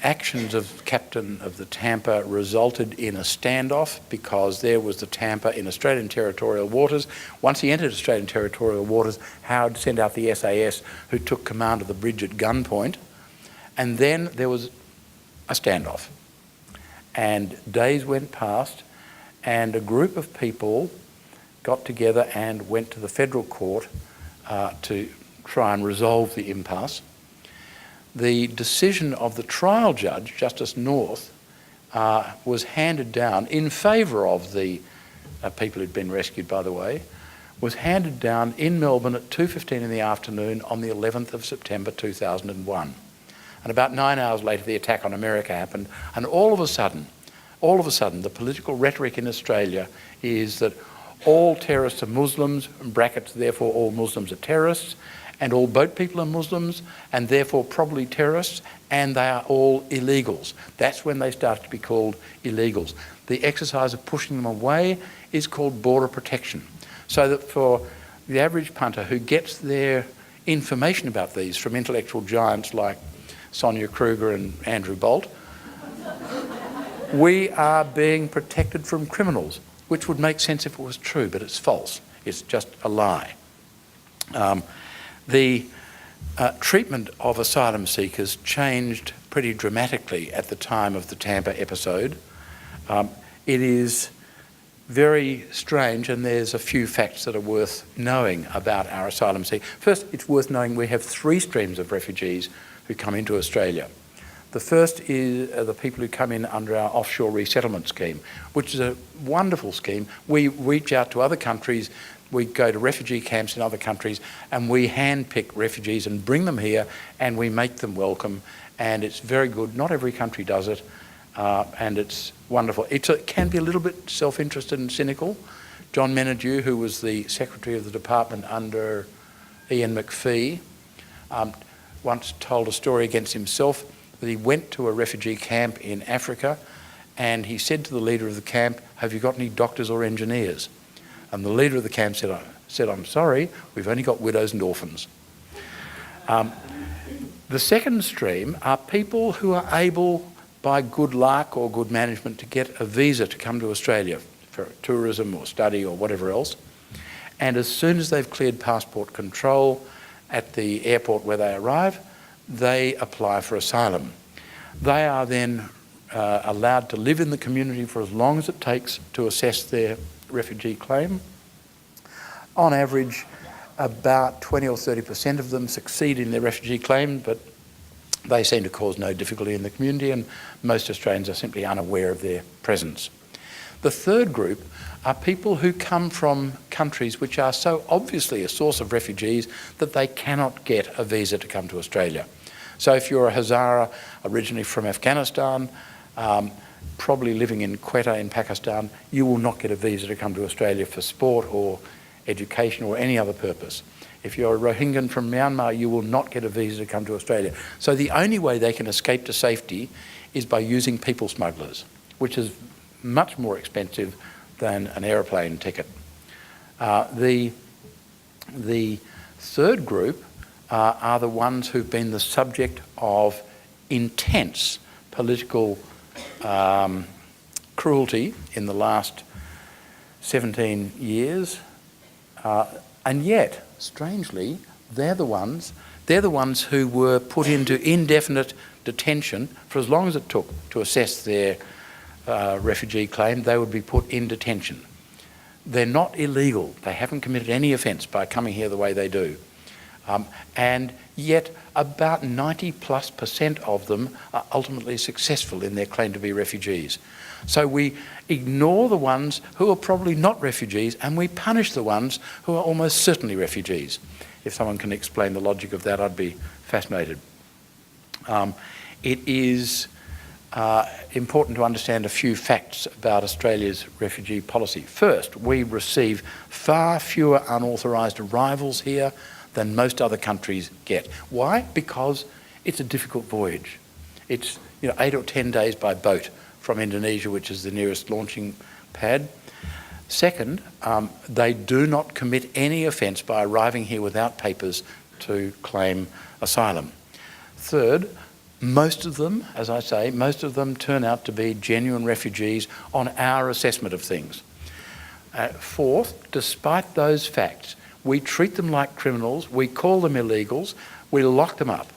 actions of captain of the Tampa resulted in a standoff because there was the Tampa in Australian territorial waters. Once he entered Australian territorial waters, Howard sent out the SAS who took command of the bridge at gunpoint, and then there was a standoff. And days went past, and a group of people got together and went to the federal court to try and resolve the impasse. The decision of the trial judge, Justice North, was handed down in favour of the people who'd been rescued, by the way, was handed down in Melbourne at 2:15 in the afternoon on the 11th of September 2001. And about 9 hours later, the attack on America happened, and all of a sudden, the political rhetoric in Australia is that all terrorists are Muslims, brackets, therefore all Muslims are terrorists, and all boat people are Muslims, and therefore probably terrorists, and they are all illegals. That's when they start to be called illegals. The exercise of pushing them away is called border protection. So that for the average punter who gets their information about these from intellectual giants like Sonia Kruger and Andrew Bolt, we are being protected from criminals, which would make sense if it was true, but it's false. It's just a lie. The treatment of asylum seekers changed pretty dramatically at the time of the Tampa episode. It is very strange, and there's a few facts that are worth knowing about our asylum seekers. First, it's worth knowing we have 3 streams of refugees who come into Australia. The first is the people who come in under our offshore resettlement scheme, which is a wonderful scheme. We reach out to other countries, we go to refugee camps in other countries, and we handpick refugees and bring them here, and we make them welcome, and it's very good. Not every country does it, and it's wonderful. It can be a little bit self-interested and cynical. John Menadue, who was the Secretary of the Department under Ian McPhee, once told a story against himself that he went to a refugee camp in Africa, and he said to the leader of the camp, "Have you got any doctors or engineers?" And the leader of the camp said, "I'm sorry, we've only got widows and orphans." The second stream are people who are able, by good luck or good management, to get a visa to come to Australia for tourism or study or whatever else. And as soon as they've cleared passport control at the airport where they arrive, they apply for asylum. They are then allowed to live in the community for as long as it takes to assess their refugee claim. On average, about 20 or 30% of them succeed in their refugee claim, but they seem to cause no difficulty in the community, and most Australians are simply unaware of their presence. The third group are people who come from countries which are so obviously a source of refugees that they cannot get a visa to come to Australia. So if you're a Hazara originally from Afghanistan, probably living in Quetta in Pakistan, you will not get a visa to come to Australia for sport or education or any other purpose. If you're a Rohingyan from Myanmar, you will not get a visa to come to Australia. So the only way they can escape to safety is by using people smugglers, which is much more expensive than an aeroplane ticket. The third group are the ones who've been the subject of intense political cruelty in the last 17 years, and yet, strangely, they're the ones who were put into indefinite detention for as long as it took to assess their refugee claim. They would be put in detention. They're not illegal. They haven't committed any offence by coming here the way they do. And yet about 90+% of them are ultimately successful in their claim to be refugees. So we ignore the ones who are probably not refugees, and we punish the ones who are almost certainly refugees. If someone can explain the logic of that, I'd be fascinated. It is important to understand a few facts about Australia's refugee policy. First, we receive far fewer unauthorised arrivals here than most other countries get. Why? Because it's a difficult voyage. It's 8 or 10 days by boat from Indonesia, which is the nearest launching pad. Second, they do not commit any offence by arriving here without papers to claim asylum. Third, Most of them, as I say, most of them turn out to be genuine refugees on our assessment of things. Fourth, despite those facts, we treat them like criminals, we call them illegals, we lock them up.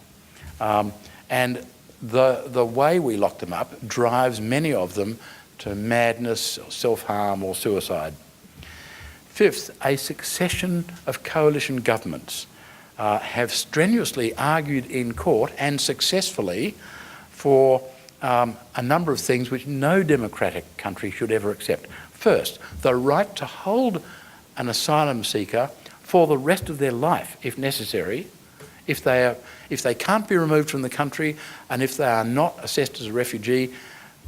And the way we lock them up drives many of them to madness, self-harm or suicide. Fifth, a succession of coalition governments have strenuously argued in court and successfully for a number of things which no democratic country should ever accept. First, the right to hold an asylum seeker for the rest of their life, if necessary, if they can't be removed from the country and if they are not assessed as a refugee.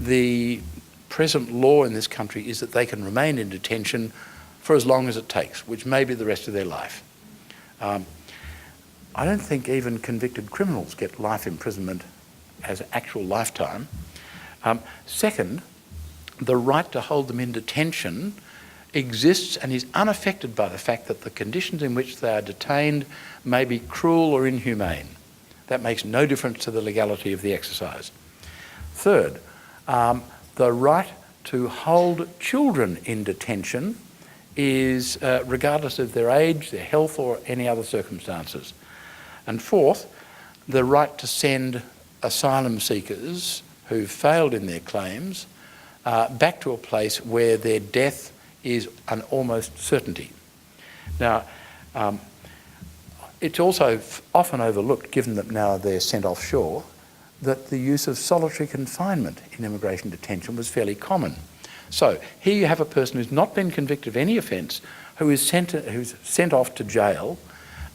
The present law in this country is that they can remain in detention for as long as it takes, which may be the rest of their life. I don't think even convicted criminals get life imprisonment as actual lifetime. Second, the right to hold them in detention exists and is unaffected by the fact that the conditions in which they are detained may be cruel or inhumane. That makes no difference to the legality of the exercise. Third, the right to hold children in detention is regardless of their age, their health or any other circumstances. And fourth, the right to send asylum seekers who failed in their claims back to a place where their death is an almost certainty. Now, it's also often overlooked, given that now they're sent offshore, that the use of solitary confinement in immigration detention was fairly common. So here you have a person who's not been convicted of any offence, who's sent off to jail,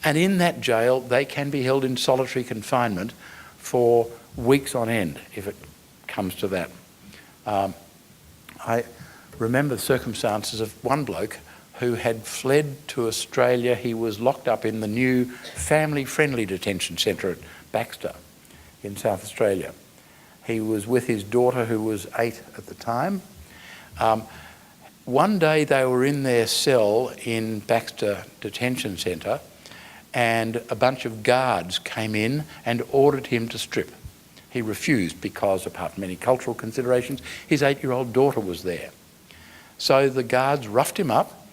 and in that jail they can be held in solitary confinement for weeks on end, if it comes to that. I remember the circumstances of one bloke who had fled to Australia. He was locked up in the new family-friendly detention centre at Baxter in South Australia. He was with his daughter, who was 8 at the time. One day they were in their cell in Baxter Detention Centre and a bunch of guards came in and ordered him to strip. He refused because, apart from any cultural considerations, his 8-year-old daughter was there. So the guards roughed him up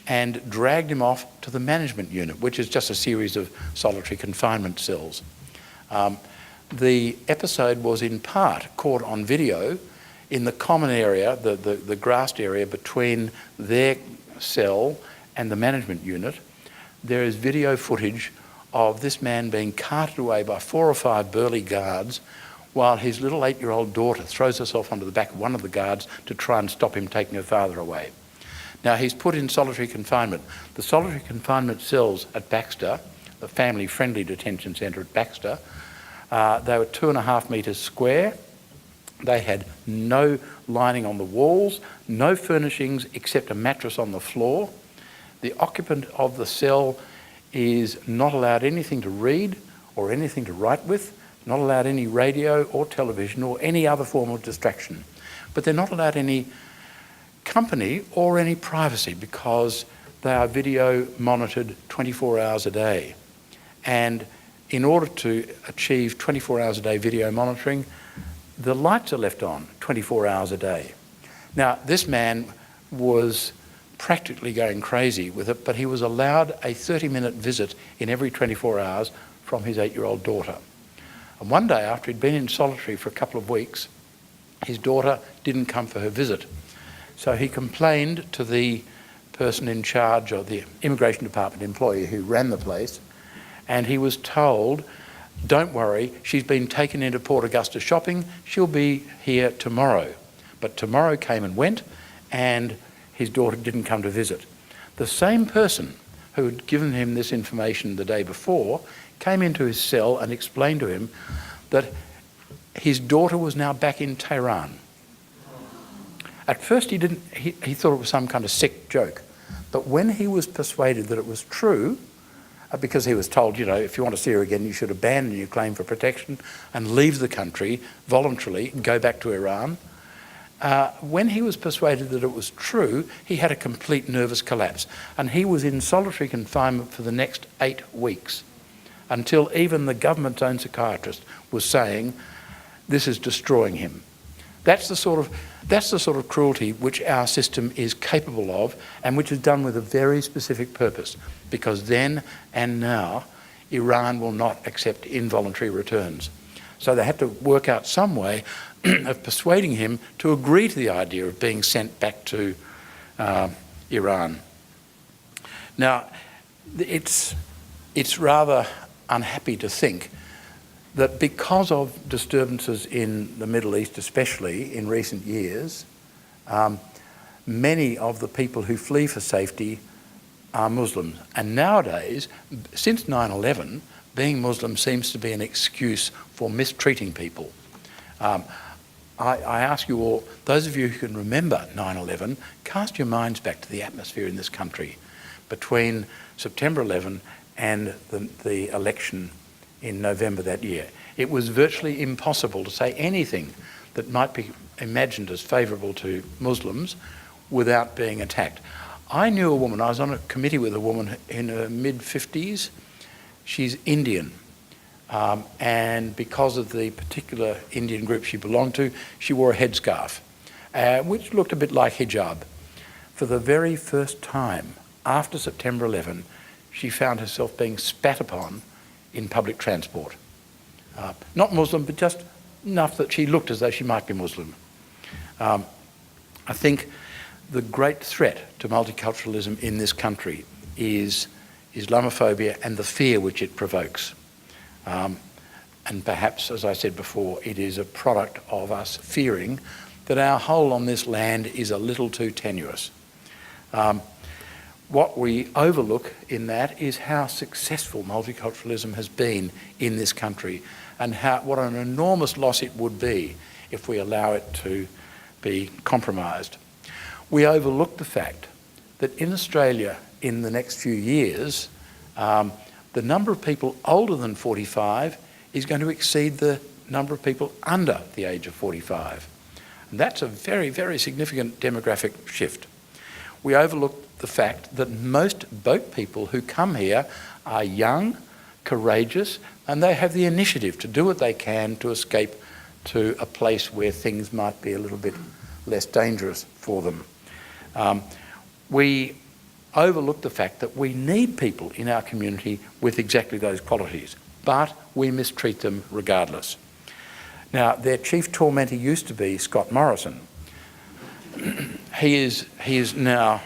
and dragged him off to the management unit, which is just a series of solitary confinement cells. The episode was in part caught on video in the common area, the grassed area between their cell and the management unit. There is video footage of this man being carted away by 4 or 5 burly guards while his little 8-year-old daughter throws herself onto the back of one of the guards to try and stop him taking her father away. Now, he's put in solitary confinement. The solitary confinement cells at Baxter, the family-friendly detention centre at Baxter, they were 2.5 metres square. They had no lining on the walls, no furnishings except a mattress on the floor. The occupant of the cell is not allowed anything to read or anything to write with, not allowed any radio or television or any other form of distraction. But they're not allowed any company or any privacy because they are video monitored 24 hours a day. And in order to achieve 24 hours a day video monitoring, the lights are left on 24 hours a day. Now, this man was practically going crazy with it, but he was allowed a 30-minute visit in every 24 hours from his 8-year-old daughter. And one day, after he'd been in solitary for a couple of weeks, his daughter didn't come for her visit. So he complained to the person in charge of the immigration department employee who ran the place, and he was told, "Don't worry, she's been taken into Port Augusta shopping, she'll be here tomorrow." But tomorrow came and went, and his daughter didn't come to visit. The same person who had given him this information the day before came into his cell and explained to him that his daughter was now back in Tehran. At first he thought it was some kind of sick joke, but when he was persuaded that it was true, because he was told, you know, if you want to see her again, you should abandon your claim for protection and leave the country voluntarily and go back to Iran. When he was persuaded that it was true, he had a complete nervous collapse, and he was in solitary confinement for the next 8 weeks, until even the government's own psychiatrist was saying, this is destroying him. That's the sort of cruelty which our system is capable of, and which is done with a very specific purpose, because then and now Iran will not accept involuntary returns. So they had to work out some way of persuading him to agree to the idea of being sent back to Iran. Now, it's rather unhappy to think that because of disturbances in the Middle East, especially in recent years, many of the people who flee for safety are Muslims. And nowadays, since 9/11, being Muslim seems to be an excuse for mistreating people. I ask you all, those of you who can remember 9/11, cast your minds back to the atmosphere in this country between September 11 and the election in November that year. It was virtually impossible to say anything that might be imagined as favourable to Muslims without being attacked. I knew a woman, I was on a committee with a woman in her mid-50s. She's Indian, and because of the particular Indian group she belonged to, she wore a headscarf, which looked a bit like hijab. For the very first time after September 11, she found herself being spat upon in public transport. Not Muslim, but just enough that she looked as though she might be Muslim. I think the great threat to multiculturalism in this country is Islamophobia and the fear which it provokes. And perhaps, as I said before, it is a product of us fearing that our hold on this land is a little too tenuous. What we overlook in that is how successful multiculturalism has been in this country, and what an enormous loss it would be if we allow it to be compromised. We overlook the fact that in Australia in the next few years, the number of people older than 45 is going to exceed the number of people under the age of 45. And that's a very, very significant demographic shift. We overlook the fact that most boat people who come here are young, courageous, and they have the initiative to do what they can to escape to a place where things might be a little bit less dangerous for them. We overlook the fact that we need people in our community with exactly those qualities, but we mistreat them regardless. Now, their chief tormentor used to be Scott Morrison. He is now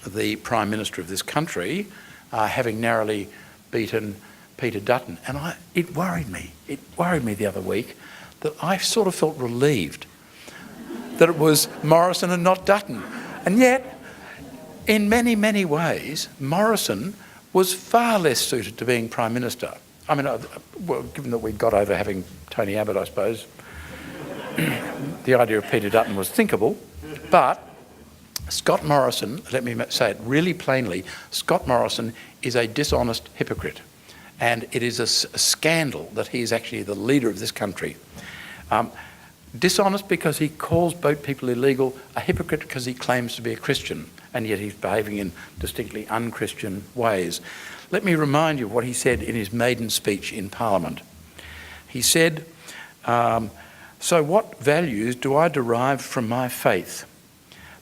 the Prime Minister of this country, having narrowly beaten Peter Dutton. And it worried me the other week that I sort of felt relieved that it was Morrison and not Dutton. And yet, in many, many ways, Morrison was far less suited to being Prime Minister. I mean, well, given that we got over having Tony Abbott, I suppose, the idea of Peter Dutton was thinkable. But Scott Morrison, let me say it really plainly, Scott Morrison is a dishonest hypocrite. And it is a scandal that he is actually the leader of this country. Dishonest because he calls boat people illegal, a hypocrite because he claims to be a Christian, and yet he's behaving in distinctly un-Christian ways. Let me remind you of what he said in his maiden speech in Parliament. He said, so what values do I derive from my faith?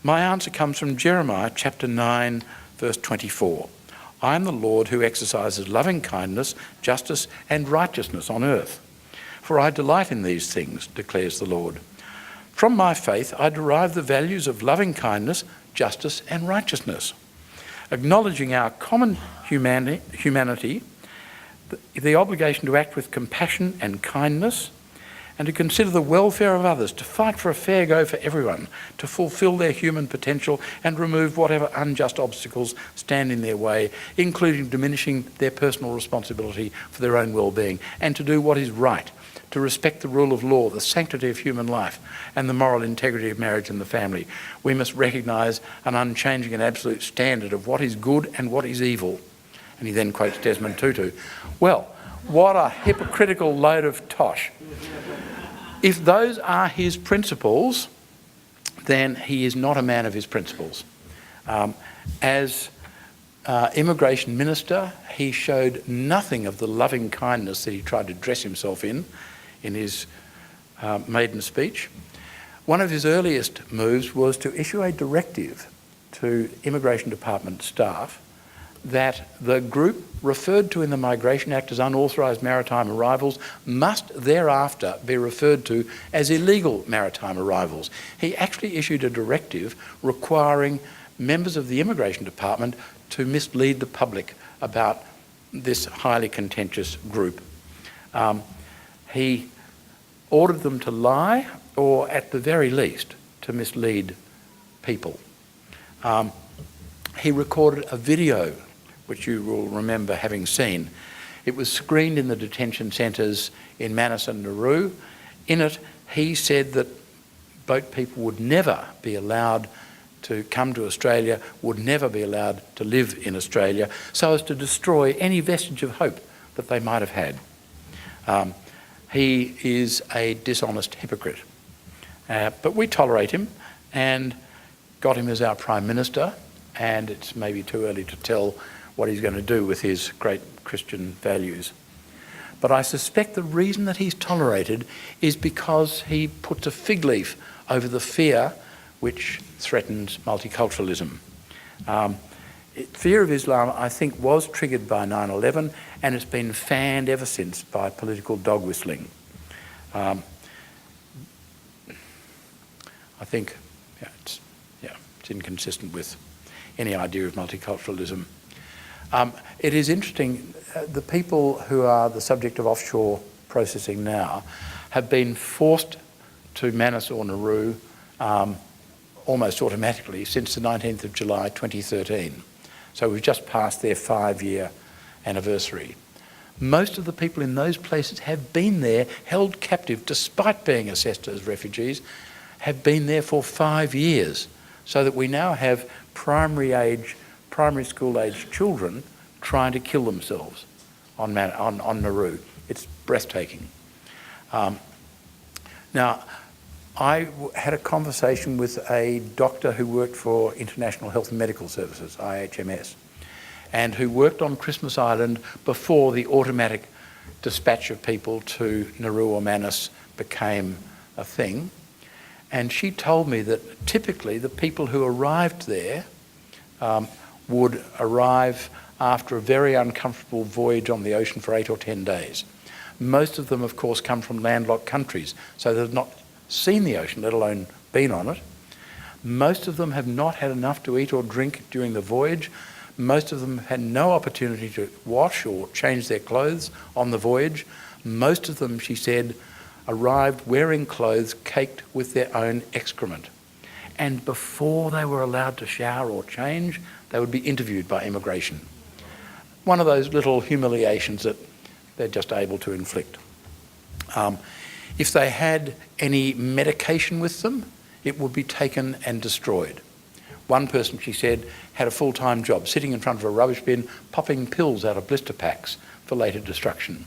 My answer comes from Jeremiah chapter 9, verse 24. I am the Lord who exercises loving kindness, justice, and righteousness on earth. For I delight in these things, declares the Lord. From my faith, I derive the values of loving kindness, justice, and righteousness. Acknowledging our common humanity, the obligation to act with compassion and kindness, and to consider the welfare of others, to fight for a fair go for everyone, to fulfil their human potential and remove whatever unjust obstacles stand in their way, including diminishing their personal responsibility for their own well-being, and to do what is right, to respect the rule of law, the sanctity of human life, and the moral integrity of marriage and the family. We must recognise an unchanging and absolute standard of what is good and what is evil. And he then quotes Desmond Tutu. Well, what a hypocritical load of tosh. If those are his principles, then he is not a man of his principles. As immigration minister, he showed nothing of the loving kindness that he tried to dress himself in his maiden speech. One of his earliest moves was to issue a directive to Immigration Department staff that the group referred to in the Migration Act as unauthorised maritime arrivals must thereafter be referred to as illegal maritime arrivals. He actually issued a directive requiring members of the Immigration Department to mislead the public about this highly contentious group. He ordered them to lie, or at the very least, to mislead people. He recorded a video, which you will remember having seen. It was screened in the detention centres in Manus and Nauru. In it, he said that boat people would never be allowed to come to Australia, would never be allowed to live in Australia, so as to destroy any vestige of hope that they might have had. He is a dishonest hypocrite. But we tolerate him and got him as our Prime Minister, and it's maybe too early to tell what he's going to do with his great Christian values. But I suspect the reason that he's tolerated is because he puts a fig leaf over the fear which threatens multiculturalism. Fear of Islam, I think, was triggered by 9/11, and it's been fanned ever since by political dog whistling. I think it's inconsistent with any idea of multiculturalism. It is interesting, the people who are the subject of offshore processing now have been forced to Manus or Nauru almost automatically since the 19th of July 2013. So we've just passed their 5-year anniversary. Most of the people in those places have been there, held captive despite being assessed as refugees, have been there for 5 years, so that we now have primary school age children trying to kill themselves on Nauru. It's breathtaking. Now, I had a conversation with a doctor who worked for International Health and Medical Services, IHMS, and who worked on Christmas Island before the automatic dispatch of people to Nauru or Manus became a thing. And she told me that typically the people who arrived there would arrive after a very uncomfortable voyage on the ocean for 8 or 10 days. Most of them, of course, come from landlocked countries, so they've not seen the ocean, let alone been on it. Most of them have not had enough to eat or drink during the voyage. Most of them had no opportunity to wash or change their clothes on the voyage. Most of them, she said, arrived wearing clothes caked with their own excrement. And before they were allowed to shower or change, they would be interviewed by immigration. One of those little humiliations that they're just able to inflict. If they had any medication with them, it would be taken and destroyed. One person, she said, had a full-time job, sitting in front of a rubbish bin, popping pills out of blister packs for later destruction.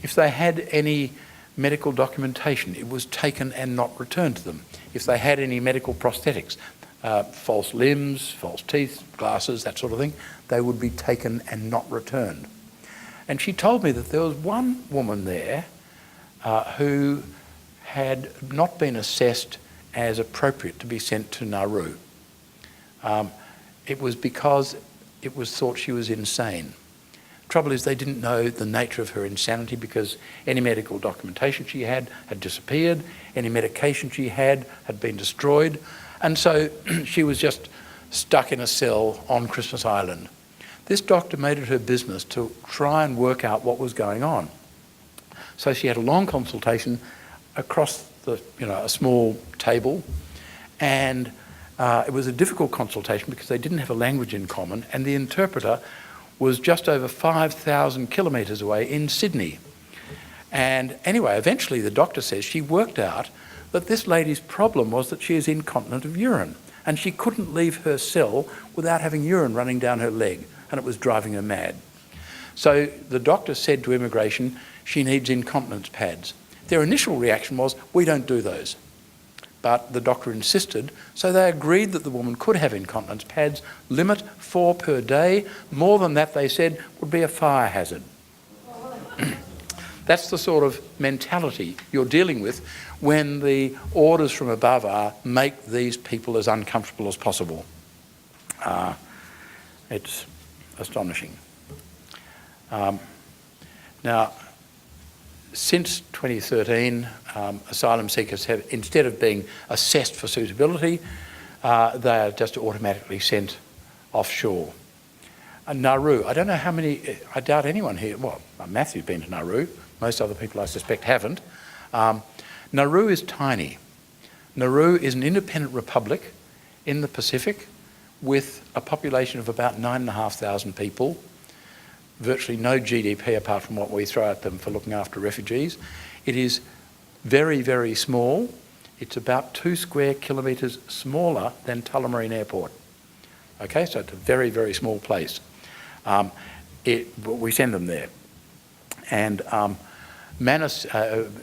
If they had any medical documentation, it was taken and not returned to them. If they had any medical prosthetics, false limbs, false teeth, glasses, that sort of thing, they would be taken and not returned. And she told me that there was one woman there who had not been assessed as appropriate to be sent to Nauru. It was because it was thought she was insane. Trouble is, they didn't know the nature of her insanity because any medical documentation she had disappeared, any medication she had been destroyed, and so she was just stuck in a cell on Christmas Island. This doctor made it her business to try and work out what was going on. So she had a long consultation across a small table, and it was a difficult consultation because they didn't have a language in common, and the interpreter was just over 5,000 kilometres away in Sydney. And anyway, eventually the doctor says she worked out that this lady's problem was that she is incontinent of urine, and she couldn't leave her cell without having urine running down her leg, and it was driving her mad. So the doctor said to immigration, she needs incontinence pads. Their initial reaction was, we don't do those. But the doctor insisted, so they agreed that the woman could have incontinence pads, limit 4 per day. More than that, they said, would be a fire hazard. That's the sort of mentality you're dealing with when the orders from above are make these people as uncomfortable as possible. It's astonishing. Now, since 2013, asylum seekers have, instead of being assessed for suitability, they are just automatically sent offshore. Nauru, I don't know how many, I doubt anyone here, well, Matthew's been to Nauru, most other people I suspect haven't. Nauru is tiny. Nauru is an independent republic in the Pacific with a population of about 9,500 people, virtually no GDP apart from what we throw at them for looking after refugees. It is very, very small. It's about 2 square kilometres smaller than Tullamarine Airport. Okay, so it's a very, very small place. We send them there. And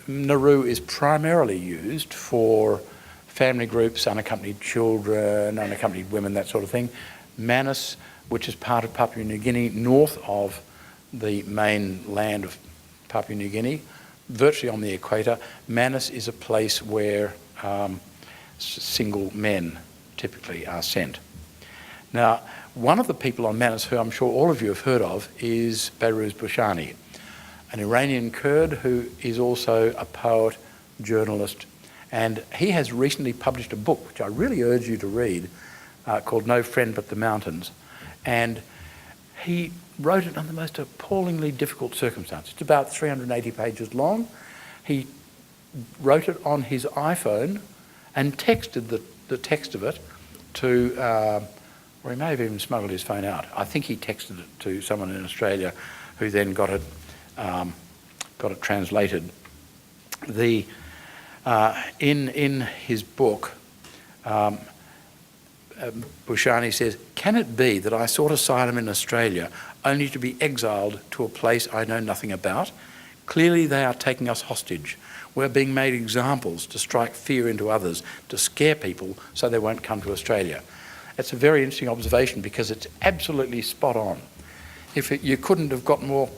Nauru is primarily used for family groups, unaccompanied children, unaccompanied women, that sort of thing. Manus, which is part of Papua New Guinea, north of the main land of Papua New Guinea, virtually on the equator. Manus is a place where single men typically are sent. Now, one of the people on Manus who I'm sure all of you have heard of is Behrouz Booshani, an Iranian Kurd who is also a poet, journalist, and he has recently published a book, which I really urge you to read, called No Friend But the Mountains. And he wrote it under the most appallingly difficult circumstances. It's about 380 pages long. He wrote it on his iPhone and texted the text of it to, or he may have even smuggled his phone out. I think he texted it to someone in Australia who then got it translated. In his book, Booshani says, "Can it be that I sought asylum in Australia only to be exiled to a place I know nothing about? Clearly they are taking us hostage. We're being made examples to strike fear into others, to scare people so they won't come to Australia." It's a very interesting observation because it's absolutely spot on. You couldn't have got more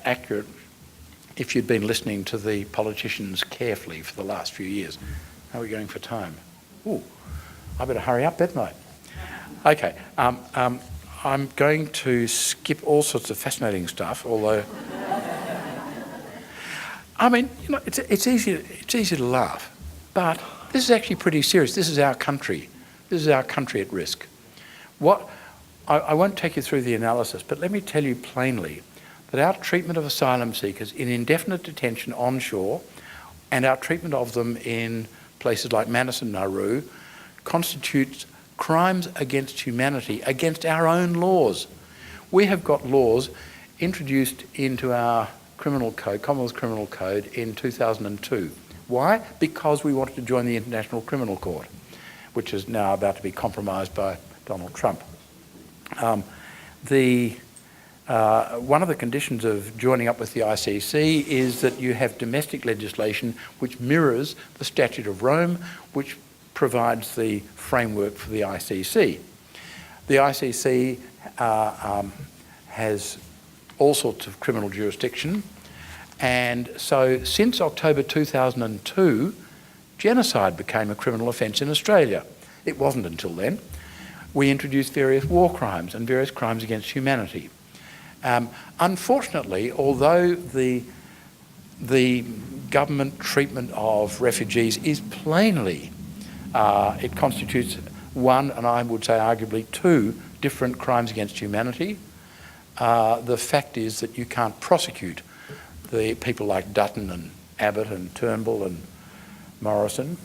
accurate if you'd been listening to the politicians carefully for the last few years. How are we going for time? Ooh, I better hurry up, better I? Okay, I'm going to skip all sorts of fascinating stuff, although... I mean, you know, it's easy to laugh, but this is actually pretty serious. This is our country. This is our country at risk. I won't take you through the analysis, but let me tell you plainly that our treatment of asylum seekers in indefinite detention onshore and our treatment of them in places like Manus and Nauru constitutes crimes against humanity, against our own laws. We have got laws introduced into our criminal code, Commonwealth Criminal Code, in 2002. Why? Because we wanted to join the International Criminal Court, which is now about to be compromised by Donald Trump. One of the conditions of joining up with the ICC is that you have domestic legislation which mirrors the Statute of Rome, which provides the framework for the ICC. The ICC has all sorts of criminal jurisdiction, and so since October 2002, genocide became a criminal offence in Australia. It wasn't until then. We introduced various war crimes and various crimes against humanity. Unfortunately, although the government treatment of refugees is plainly, it constitutes one, and I would say arguably two, different crimes against humanity, the fact is that you can't prosecute the people like Dutton and Abbott and Turnbull and Morrison,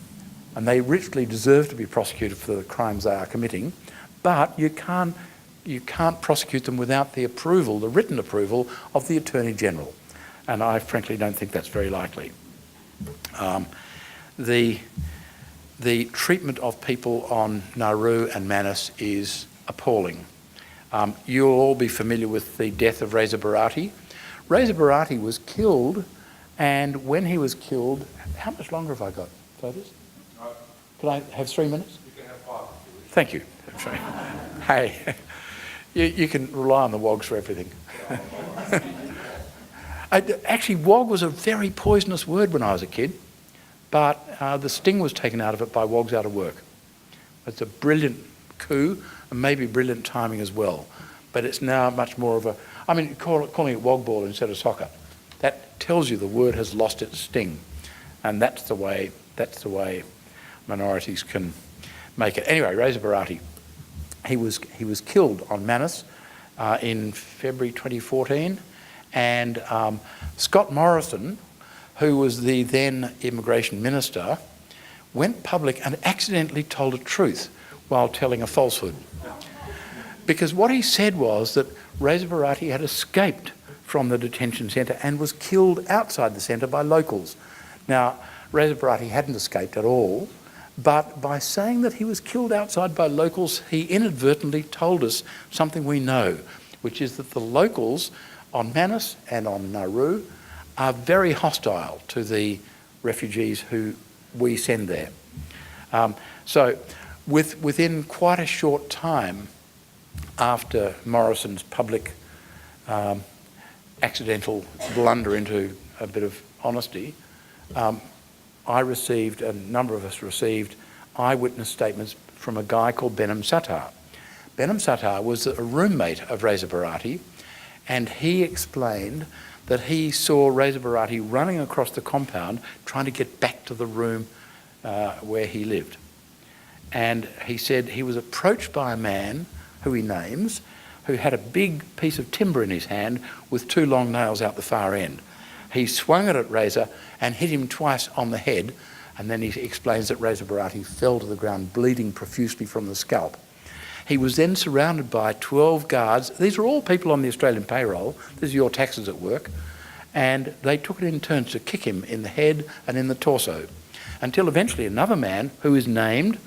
and they richly deserve to be prosecuted for the crimes they are committing, but you can't prosecute them without the approval, the written approval of the Attorney General, and I frankly don't think that's very likely. The treatment of people on Nauru and Manus is appalling. You'll all be familiar with the death of Reza Barati. Reza Barati was killed, and when he was killed, how much longer have I got, Photos? Can I have 3 minutes? You can have 5. Thank you. Hey, you can rely on the WOGs for everything. Actually, wog was a very poisonous word when I was a kid, but the sting was taken out of it by wogs out of work. It's a brilliant coup and maybe brilliant timing as well, but it's now much more of a, I mean, calling it wog ball instead of soccer, that tells you the word has lost its sting, and that's the way minorities can make it. Anyway, Reza Barati, he was killed on Manus in February 2014, and Scott Morrison, who was the then immigration minister, went public and accidentally told a truth while telling a falsehood. Because what he said was that Reza Barati had escaped from the detention centre and was killed outside the centre by locals. Now, Reza Barati hadn't escaped at all, but by saying that he was killed outside by locals, he inadvertently told us something we know, which is that the locals on Manus and on Nauru are very hostile to the refugees who we send there. So within quite a short time after Morrison's public accidental blunder into a bit of honesty, I received, a number of us received, eyewitness statements from a guy called Behnam Sattar. Behnam Sattar was a roommate of Reza Barati, and he explained that he saw Reza Barati running across the compound trying to get back to the room where he lived. And he said he was approached by a man who he names, who had a big piece of timber in his hand with two long nails out the far end. He swung it at Reza and hit him twice on the head, and then he explains that Reza Barati fell to the ground bleeding profusely from the scalp. He was then surrounded by 12 guards. These are all people on the Australian payroll. This is your taxes at work. And they took it in turns to kick him in the head and in the torso, until eventually another man, who is named,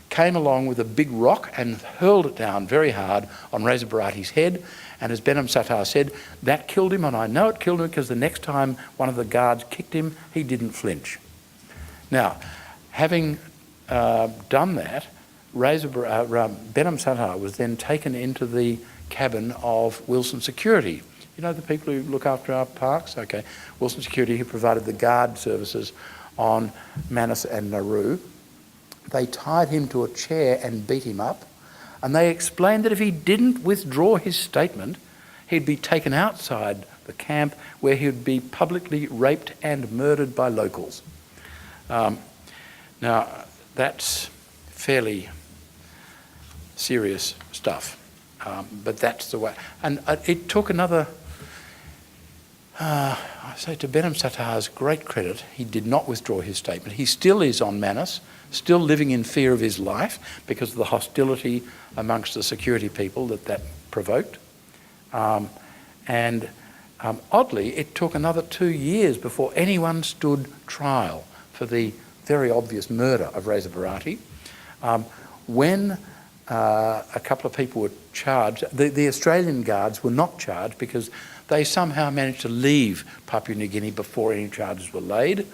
came along with a big rock and hurled it down very hard on Reza Barati's head. And as Behnam Sattar said, that killed him, and I know it killed him because the next time one of the guards kicked him, he didn't flinch. Now, having done that, Behnam Sattar was then taken into the cabin of Wilson Security. You know, the people who look after our parks? Okay. Wilson Security, who provided the guard services on Manus and Nauru. They tied him to a chair and beat him up, and they explained that if he didn't withdraw his statement, he'd be taken outside the camp where he would be publicly raped and murdered by locals. Now, that's fairly serious stuff, but that's the way. And it took another, I say to Behnam Sattar's great credit, he did not withdraw his statement. He still is on Manus, still living in fear of his life because of the hostility amongst the security people that provoked. And oddly, it took another 2 years before anyone stood trial for the very obvious murder of Reza Barati. When a couple of people were charged, the Australian guards were not charged because they somehow managed to leave Papua New Guinea before any charges were laid.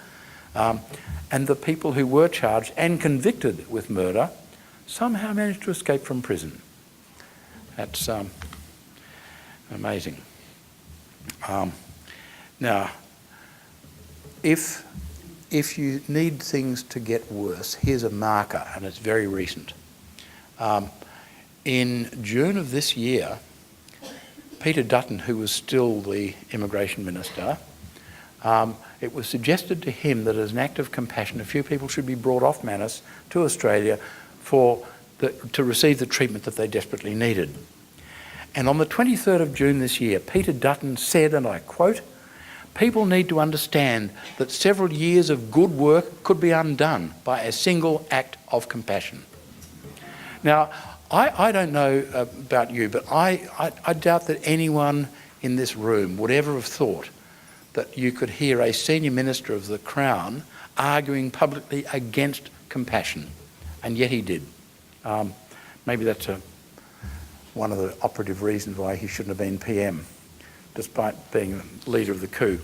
And the people who were charged and convicted with murder somehow managed to escape from prison. That's amazing. Now, if you need things to get worse, here's a marker, and it's very recent. In June of this year, Peter Dutton, who was still the immigration minister, it was suggested to him that as an act of compassion, a few people should be brought off Manus to Australia to receive the treatment that they desperately needed. And on the 23rd of June this year, Peter Dutton said, and I quote, "People need to understand that several years of good work could be undone by a single act of compassion." Now, I don't know about you, but I doubt that anyone in this room would ever have thought that you could hear a senior minister of the Crown arguing publicly against compassion, and yet he did. Maybe that's one of the operative reasons why he shouldn't have been PM, despite being leader of the coup.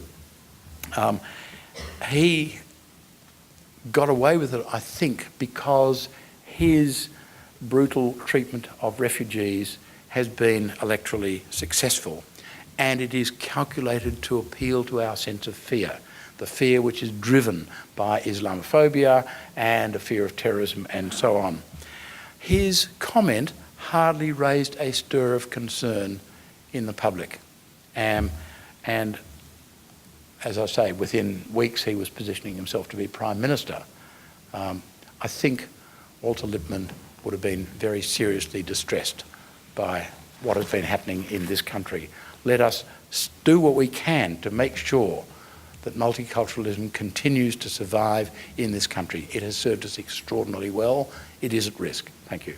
He got away with it, I think, because his brutal treatment of refugees has been electorally successful. and it is calculated to appeal to our sense of fear, the fear which is driven by Islamophobia and a fear of terrorism and so on. His comment hardly raised a stir of concern in the public. And as I say, within weeks he was positioning himself to be Prime Minister. I think Walter Lippmann would have been very seriously distressed by what has been happening in this country. Let us do what we can to make sure that multiculturalism continues to survive in this country. It has served us extraordinarily well. It is at risk. Thank you.